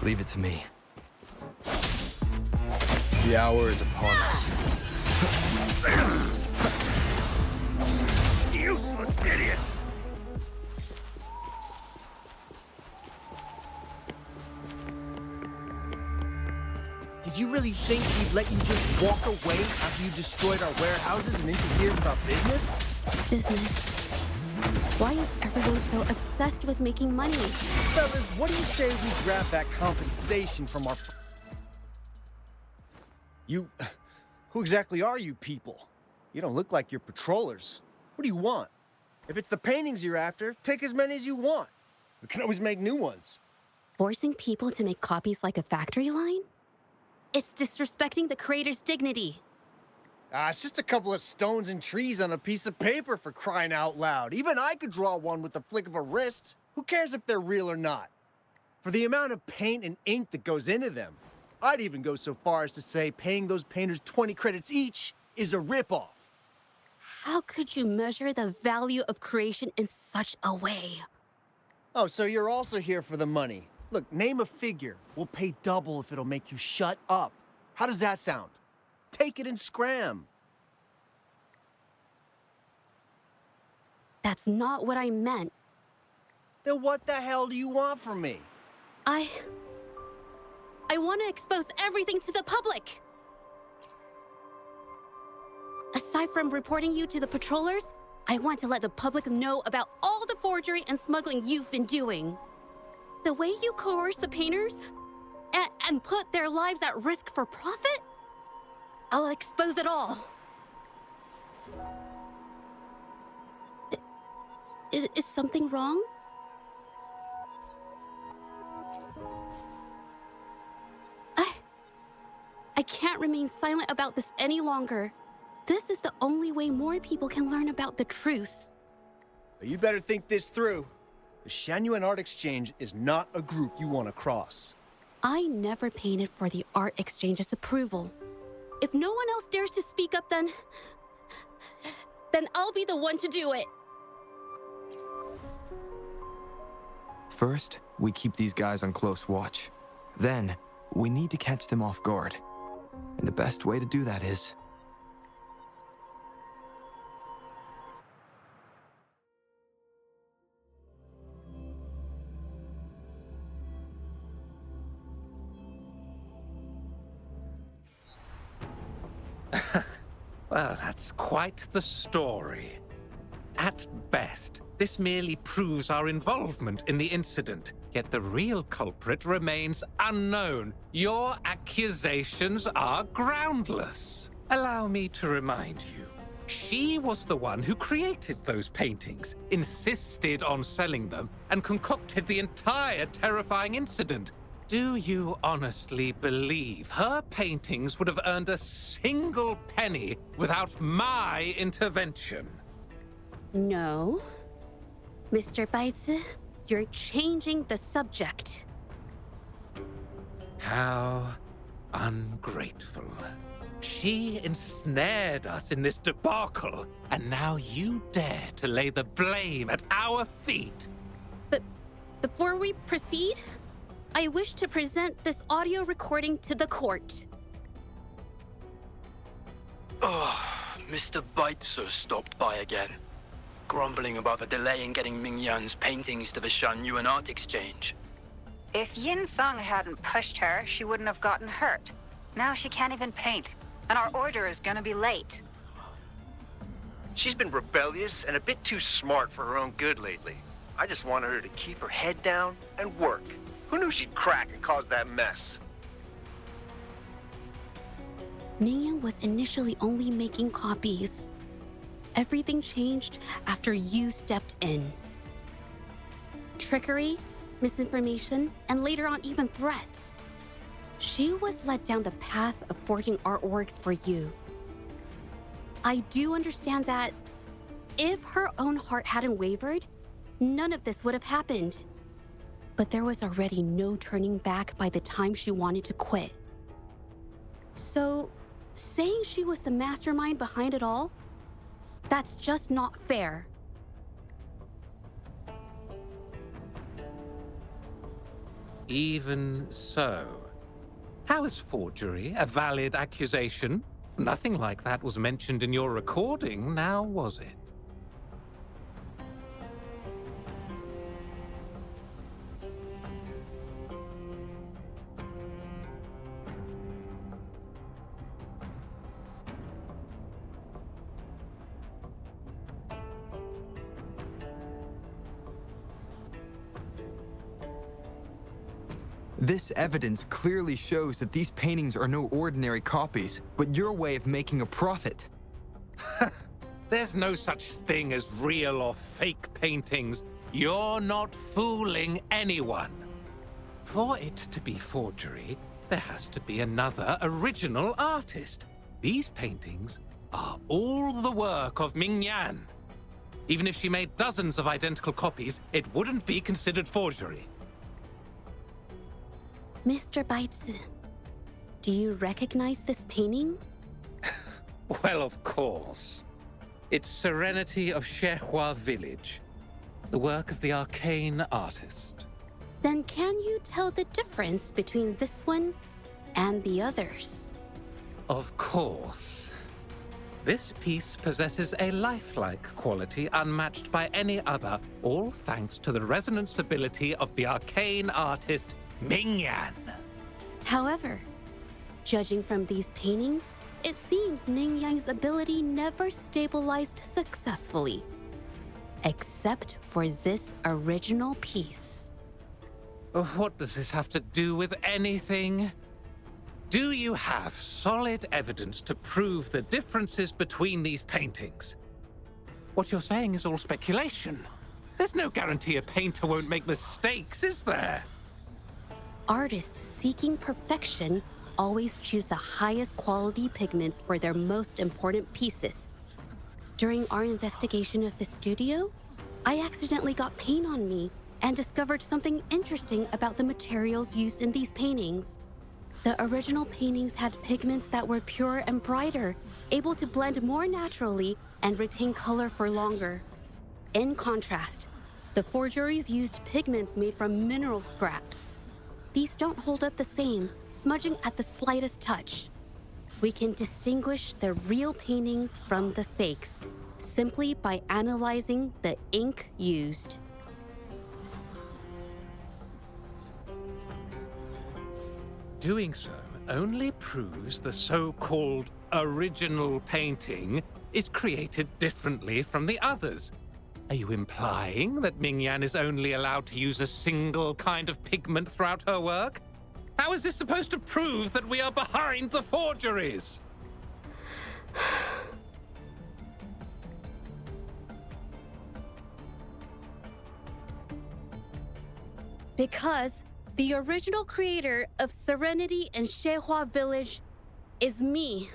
Leave it to me. The hour is upon us. Useless idiots! Did you really think we'd let you just walk away after you destroyed our warehouses and interfered with our business? Business. Why is everyone so obsessed with making money? Fellas, what do you say we grab that compensation from our... You... Who exactly are you people? You don't look like you're patrollers. What do you want? If it's the paintings you're after, take as many as you want. We can always make new ones. Forcing people to make copies like a factory line? It's disrespecting the creator's dignity. It's just a couple of stones and trees on a piece of paper, for crying out loud. Even I could draw one with the flick of a wrist. Who cares if they're real or not? For the amount of paint and ink that goes into them, I'd even go so far as to say paying those painters 20 credits each is a ripoff. How could you measure the value of creation in such a way? Oh, so you're also here for the money. Look, name a figure. We'll pay double if it'll make you shut up. How does that sound? Take it and scram. That's not what I meant. Then what the hell do you want from me? I want to expose everything to the public. Aside from reporting you to the patrollers, I want to let the public know about all the forgery and smuggling you've been doing. The way you coerce the painters, and put their lives at risk for profit? I'll expose it all. Is something wrong? I can't remain silent about this any longer. This is the only way more people can learn about the truth. You better think this through. The Shanyuan Art Exchange is not a group you want to cross. I never painted for the Art Exchange's approval. If no one else dares to speak up, then I'll be the one to do it. First, we keep these guys on close watch. Then, we need to catch them off guard. And the best way to do that is... Well, that's quite the story. At best, this merely proves our involvement in the incident, yet the real culprit remains unknown. Your accusations are groundless. Allow me to remind you, she was the one who created those paintings, insisted on selling them, and concocted the entire terrifying incident. Do you honestly believe her paintings would have earned a single penny without my intervention? No. Mr. Baitsu, you're changing the subject. How ungrateful. She ensnared us in this debacle, and now you dare to lay the blame at our feet. But before we proceed, I wish to present this audio recording to the court. Mr. Baitsu stopped by again, grumbling about the delay in getting Mingyan's paintings to the Shanyuan Art Exchange. If Yin Feng hadn't pushed her, she wouldn't have gotten hurt. Now she can't even paint, and our order is gonna be late. She's been rebellious and a bit too smart for her own good lately. I just wanted her to keep her head down and work. Who knew she'd crack and cause that mess? Mingyan was initially only making copies. Everything changed after you stepped in. Trickery, misinformation, and later on even threats. She was led down the path of forging artworks for you. I do understand that if her own heart hadn't wavered, none of this would have happened. But there was already no turning back by the time she wanted to quit. So, saying she was the mastermind behind it all, that's just not fair. Even so, how is forgery a valid accusation? Nothing like that was mentioned in your recording, now was it? This evidence clearly shows that these paintings are no ordinary copies, but your way of making a profit. There's no such thing as real or fake paintings. You're not fooling anyone. For it to be forgery, there has to be another original artist. These paintings are all the work of Mingyan. Even if she made dozens of identical copies, it wouldn't be considered forgery. Mr. Baitsu, do you recognize this painting? Well, of course. It's Serenity of Shehua Village, the work of the arcane artist. Then can you tell the difference between this one and the others? Of course. This piece possesses a lifelike quality unmatched by any other, all thanks to the resonance ability of the arcane artist Mingyan. However, judging from these paintings, it seems Mingyan's ability never stabilized successfully. Except for this original piece. What does this have to do with anything? Do you have solid evidence to prove the differences between these paintings? What you're saying is all speculation. There's no guarantee a painter won't make mistakes, is there? Artists seeking perfection always choose the highest quality pigments for their most important pieces. During our investigation of the studio, I accidentally got paint on me and discovered something interesting about the materials used in these paintings. The original paintings had pigments that were purer and brighter, able to blend more naturally and retain color for longer. In contrast, the forgeries used pigments made from mineral scraps. These don't hold up the same, smudging at the slightest touch. We can distinguish the real paintings from the fakes simply by analyzing the ink used. Doing so only proves the so-called original painting is created differently from the others. Are you implying that Mingyan is only allowed to use a single kind of pigment throughout her work? How is this supposed to prove that we are behind the forgeries? Because the original creator of Serenity and Zhezhi Village is me.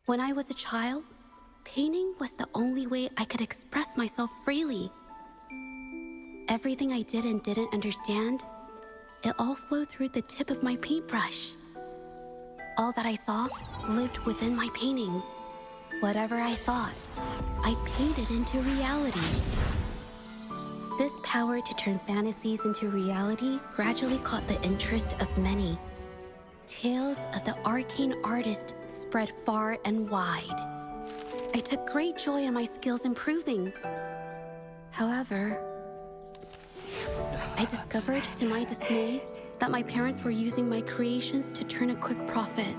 When I was a child, painting was the only way I could express myself freely. Everything I did and didn't understand, it all flowed through the tip of my paintbrush. All that I saw lived within my paintings. Whatever I thought, I painted into reality. This power to turn fantasies into reality gradually caught the interest of many. Tales of the arcane artist spread far and wide. I took great joy in my skills improving. However, I discovered to my dismay that my parents were using my creations to turn a quick profit.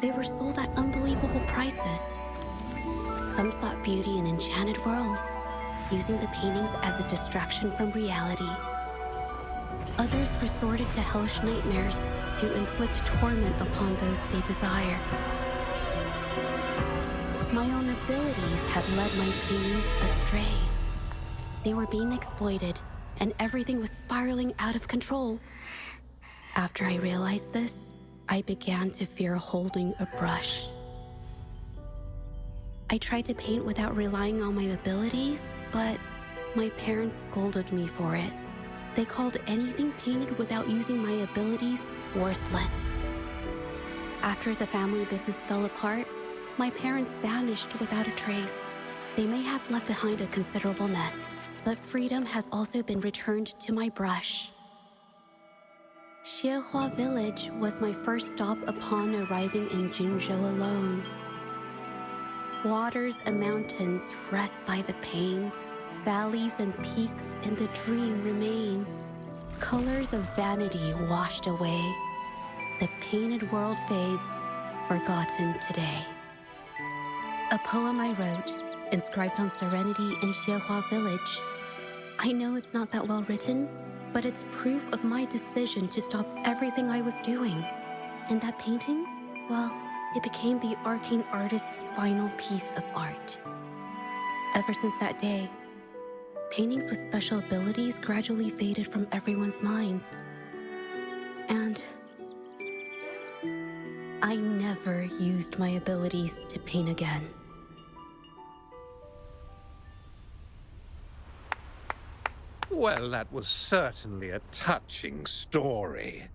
They were sold at unbelievable prices. Some sought beauty in enchanted worlds, using the paintings as a distraction from reality. Others resorted to hellish nightmares to inflict torment upon those they desire. My own abilities had led my paintings astray. They were being exploited, and everything was spiraling out of control. After I realized this, I began to fear holding a brush. I tried to paint without relying on my abilities, but my parents scolded me for it. They called anything painted without using my abilities worthless. After the family business fell apart, my parents vanished without a trace. They may have left behind a considerable mess, but freedom has also been returned to my brush. Zhezhi Village was my first stop upon arriving in Jinzhou alone. Waters and mountains rest by the pain. Valleys and peaks in the dream remain. Colors of vanity washed away. The painted world fades, forgotten today. A poem I wrote, inscribed on Serenity in Zhezhi Village. I know it's not that well written, but it's proof of my decision to stop everything I was doing. And that painting, well, it became the arcane artist's final piece of art. Ever since that day, paintings with special abilities gradually faded from everyone's minds. And I never used my abilities to paint again. Well, that was certainly a touching story.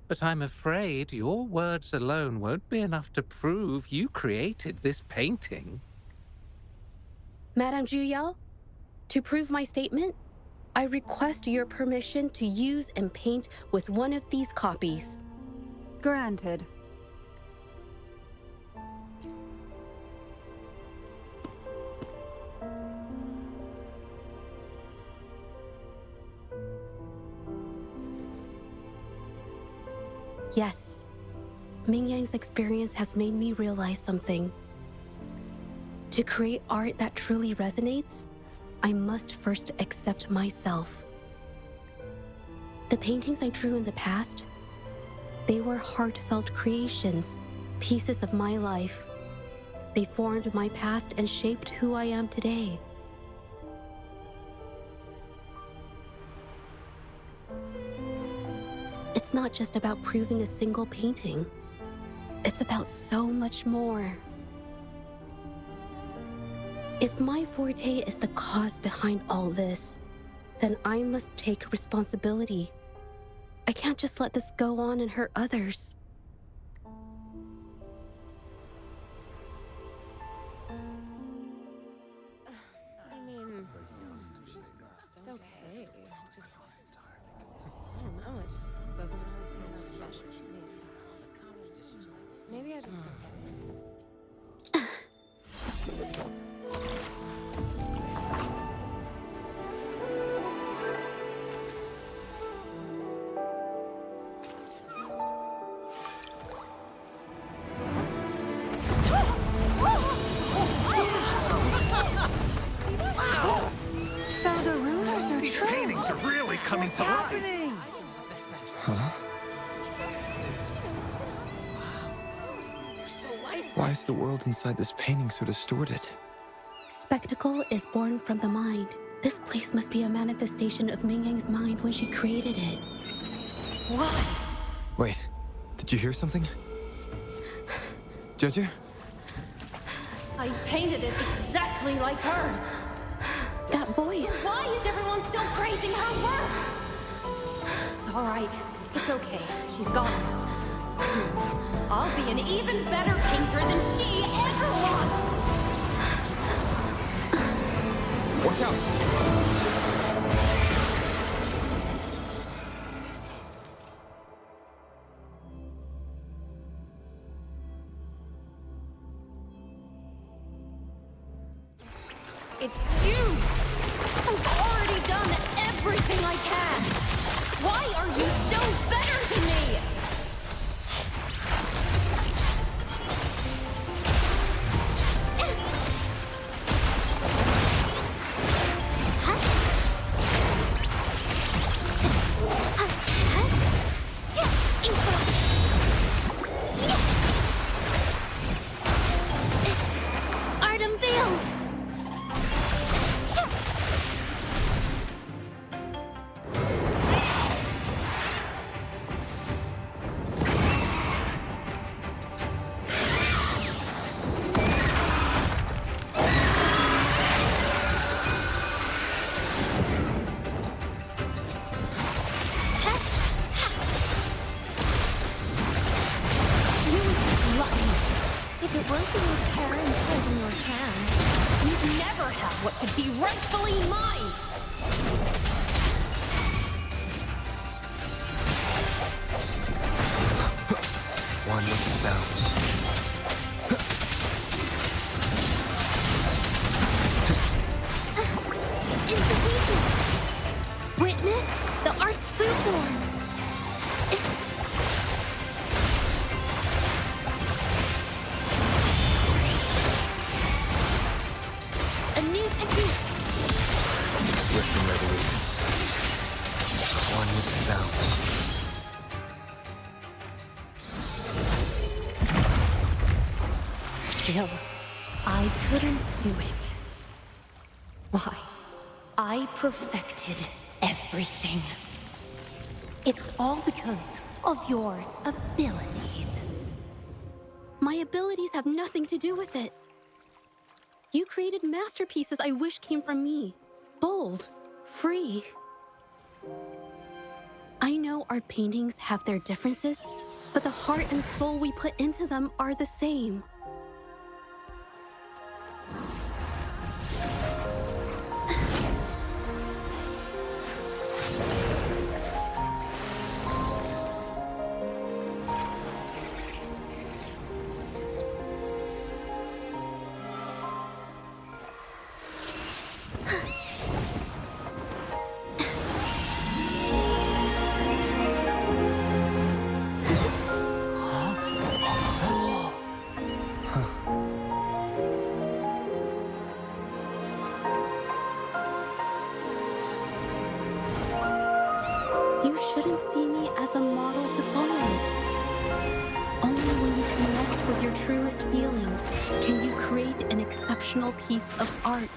But I'm afraid your words alone won't be enough to prove you created this painting. Madame Zhu, to prove my statement, I request your permission to use and paint with one of these copies. Granted. Yes, Ming Yang's experience has made me realize something. To create art that truly resonates, I must first accept myself. The paintings I drew in the past, they were heartfelt creations, pieces of my life. They formed my past and shaped who I am today. It's not just about proving a single painting. It's about so much more. If my forte is the cause behind all this, then I must take responsibility. I can't just let this go on and hurt others. I mean, it's okay. It's just, I don't know, it just doesn't really seem that special to me. Maybe I just don't get it. So the rumors are These true. paintings are really coming to life. Huh? Why is the world inside this painting so distorted? Spectacle is born from the mind. This place must be a manifestation of Ming Yang's mind when she created it. Why? Wait, did you hear something? Zhezhi? I painted it exactly like hers. That voice. Why is everyone still praising her work? It's all right. It's okay. She's gone. Soon, I'll be an even better painter than she ever was. Watch out! It's you! I've already done everything I can! Why are you still better than me? Art unveiled! If it weren't for your parents holding your hand, you'd never have what should be rightfully mine! One with the sounds. Invitation! Witness the art's true form! A new technique! Swift and resolute. One with the sounds. Still, I couldn't do it. Why? I perfected everything. It's all because of your abilities. My abilities have nothing to do with it. You created masterpieces I wish came from me. Bold, free. I know art paintings have their differences, but the heart and soul we put into them are the same. feelings can you create an exceptional piece of art.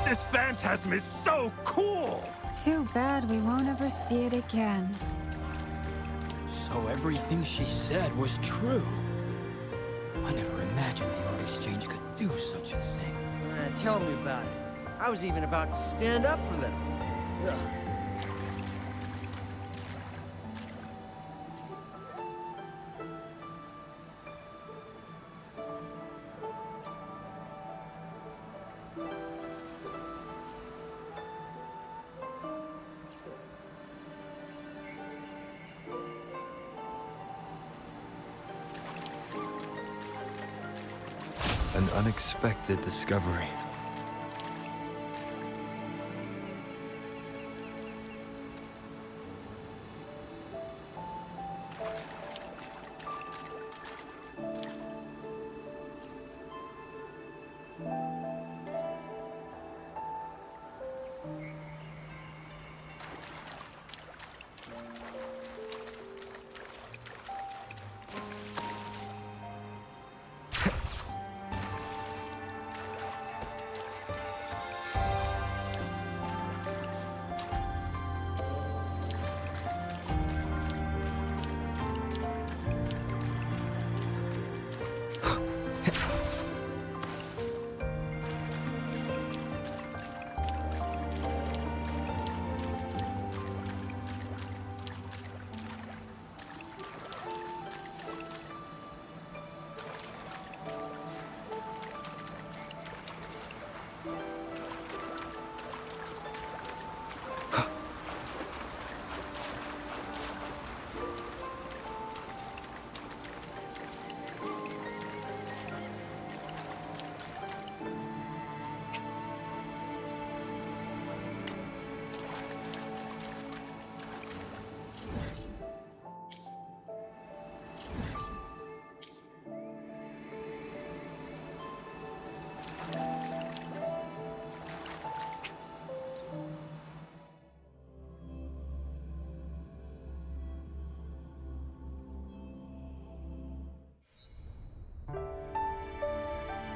This phantasm is so cool! Too bad we won't ever see it again. So everything she said was true. I never imagined the art exchange could do such a thing. Tell me about it. I was even about to stand up for them. Ugh. An unexpected discovery.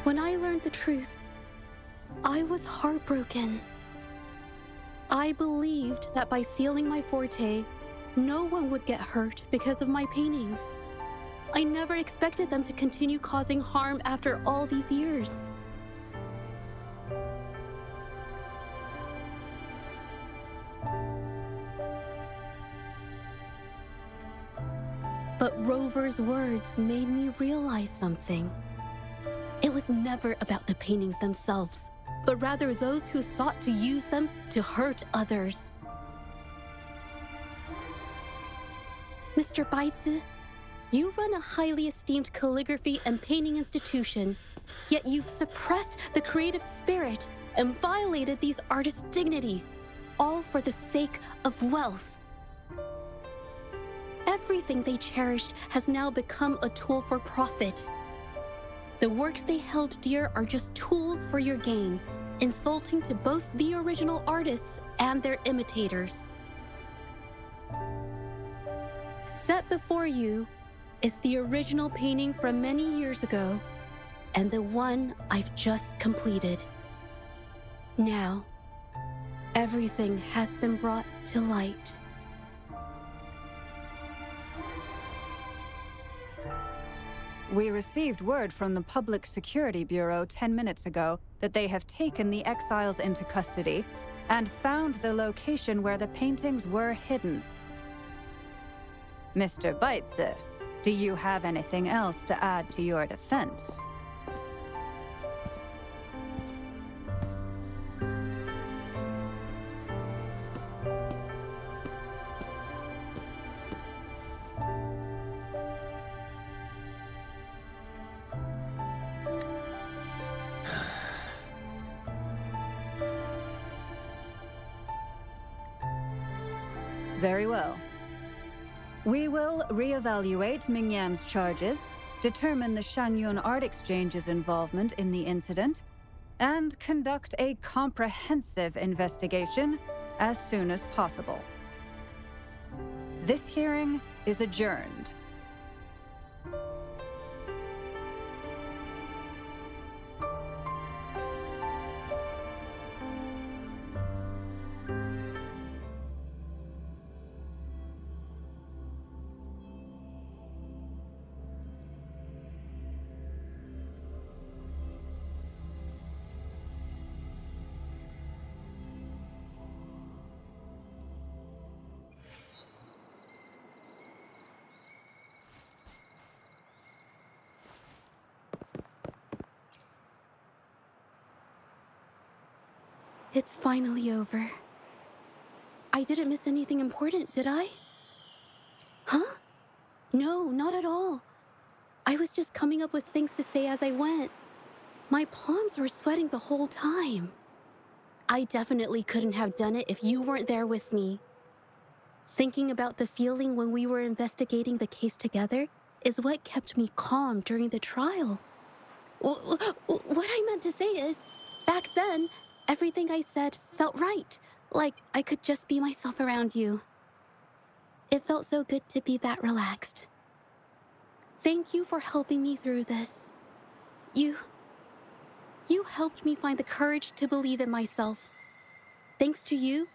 When I learned the truth, I was heartbroken. I believed that by sealing my forte, no one would get hurt because of my paintings. I never expected them to continue causing harm after all these years. But Rover's words made me realize something. It was never about the paintings themselves, but rather those who sought to use them to hurt others. Mr. Baitsu, you run a highly esteemed calligraphy and painting institution, yet you've suppressed the creative spirit and violated these artists' dignity, all for the sake of wealth. Everything they cherished has now become a tool for profit. The works they held dear are just tools for your gain, insulting to both the original artists and their imitators. Set before you is the original painting from many years ago, and the one I've just completed. Now, everything has been brought to light. We received word from the Public Security Bureau 10 minutes ago that they have taken the exiles into custody and found the location where the paintings were hidden. Mr. Baitsu, do you have anything else to add to your defense? Very well. We will reevaluate Mingyan's charges, determine the Shangyun Art Exchange's involvement in the incident, and conduct a comprehensive investigation as soon as possible. This hearing is adjourned. It's finally over. I didn't miss anything important, did I? Huh? No, not at all. I was just coming up with things to say as I went. My palms were sweating the whole time. I definitely couldn't have done it if you weren't there with me. Thinking about the feeling when we were investigating the case together is what kept me calm during the trial. What I meant to say is, back then, everything I said felt right, like I could just be myself around you. It felt so good to be that relaxed. Thank you for helping me through this. You helped me find the courage to believe in myself. Thanks to you,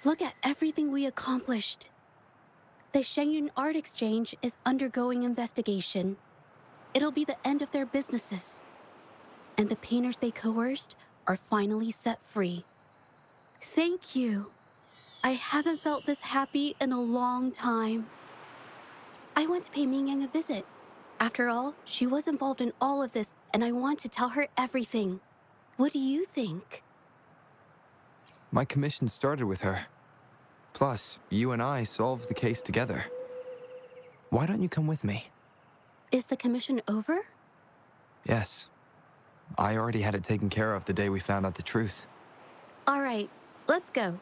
look at everything we accomplished. The Shangyun Art Exchange is undergoing investigation. It'll be the end of their businesses. And the painters they coerced are finally set free. Thank you. I haven't felt this happy in a long time. I want to pay Mingyang a visit. After all, she was involved in all of this, and I want to tell her everything. What do you think? My commission started with her. Plus, you and I solved the case together. Why don't you come with me? Is the commission over? Yes. I already had it taken care of the day we found out the truth. All right, let's go.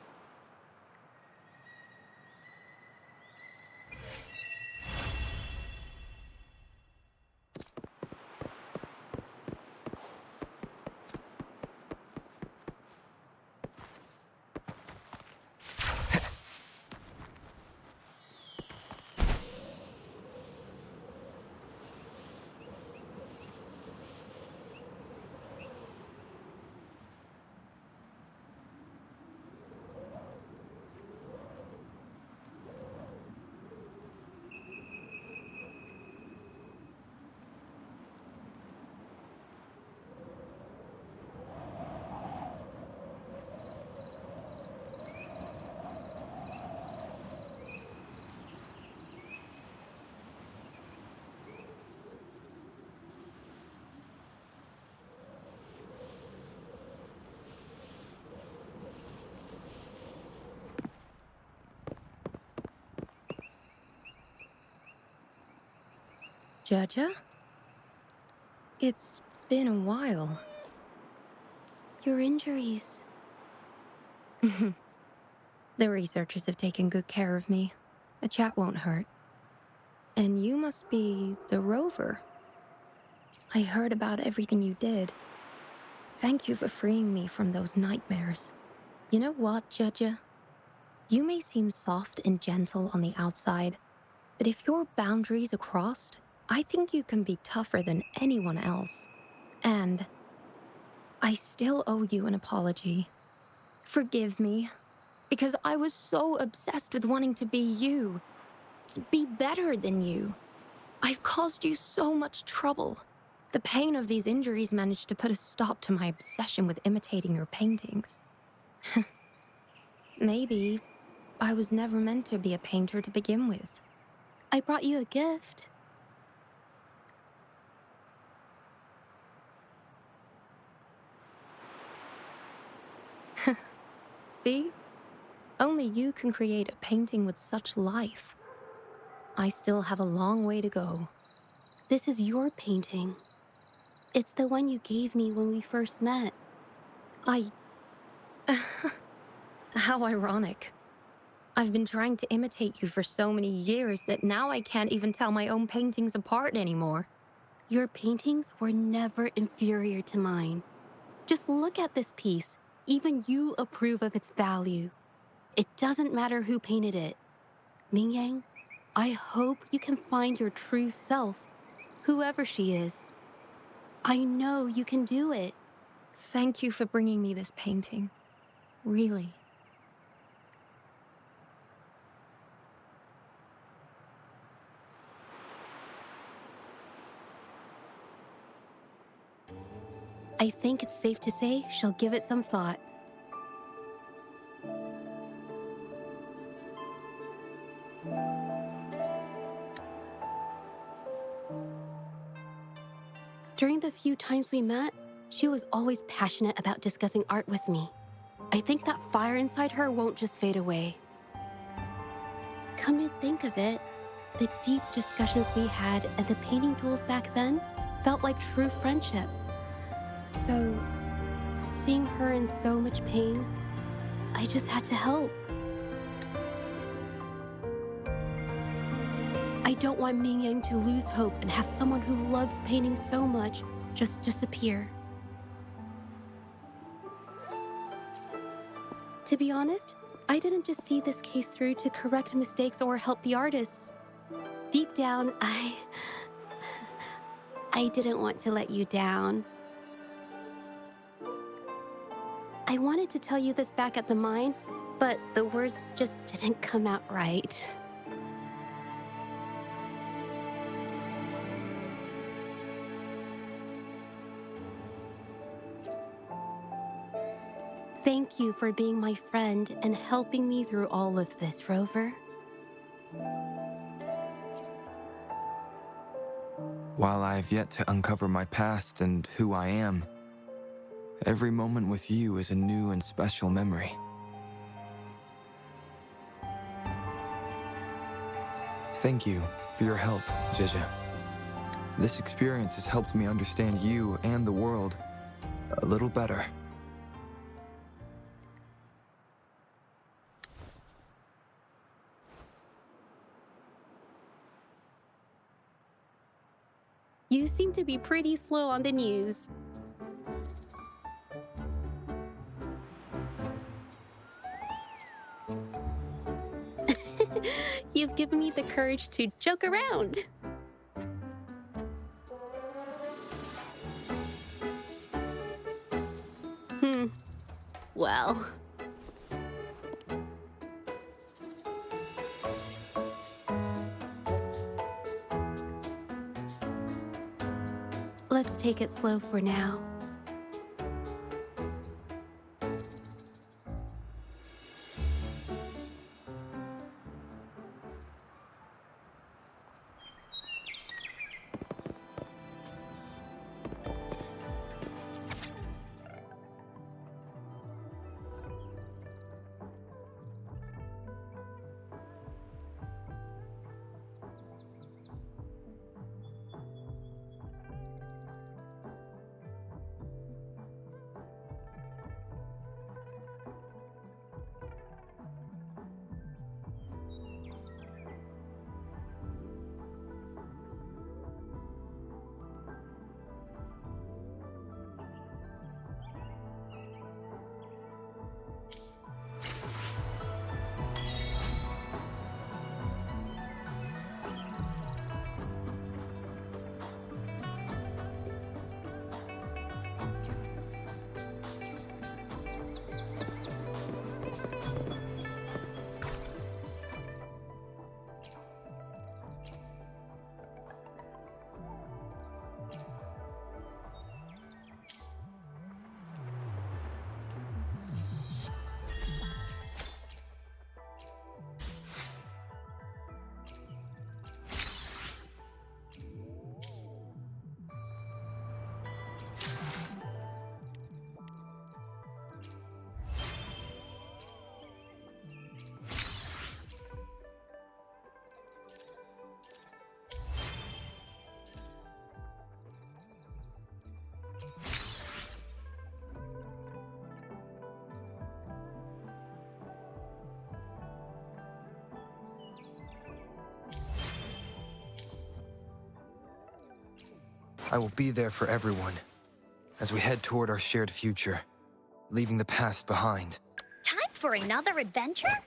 Zhezhi? It's been a while. Your injuries. The researchers have taken good care of me. A chat won't hurt. And you must be the Rover. I heard about everything you did. Thank you for freeing me from those nightmares. You know what, Zhezhi? You may seem soft and gentle on the outside, but if your boundaries are crossed, I think you can be tougher than anyone else. And I still owe you an apology. Forgive me, because I was so obsessed with wanting to be you, to be better than you. I've caused you so much trouble. The pain of these injuries managed to put a stop to my obsession with imitating your paintings. Maybe I was never meant to be a painter to begin with. I brought you a gift. See? Only you can create a painting with such life. I still have a long way to go. This is your painting. It's the one you gave me when we first met. How ironic. I've been trying to imitate you for so many years that now I can't even tell my own paintings apart anymore. Your paintings were never inferior to mine. Just look at this piece. Even you approve of its value. It doesn't matter who painted it. Mingyang, I hope you can find your true self, whoever she is. I know you can do it. Thank you for bringing me this painting. Really. I think it's safe to say she'll give it some thought. During the few times we met, she was always passionate about discussing art with me. I think that fire inside her won't just fade away. Come to think of it, the deep discussions we had and the painting duels back then felt like true friendship. So, seeing her in so much pain, I just had to help. I don't want Mingyang to lose hope and have someone who loves painting so much just disappear. To be honest, I didn't just see this case through to correct mistakes or help the artists. Deep down, I didn't want to let you down. I wanted to tell you this back at the mine, but the words just didn't come out right. Thank you for being my friend and helping me through all of this, Rover. While I have yet to uncover my past and who I am, every moment with you is a new and special memory. Thank you for your help, Zhezhi. This experience has helped me understand you and the world a little better. You seem to be pretty slow on the news. You've given me the courage to joke around. Well. Let's take it slow for now. I will be there for everyone as we head toward our shared future, leaving the past behind. Time for another adventure?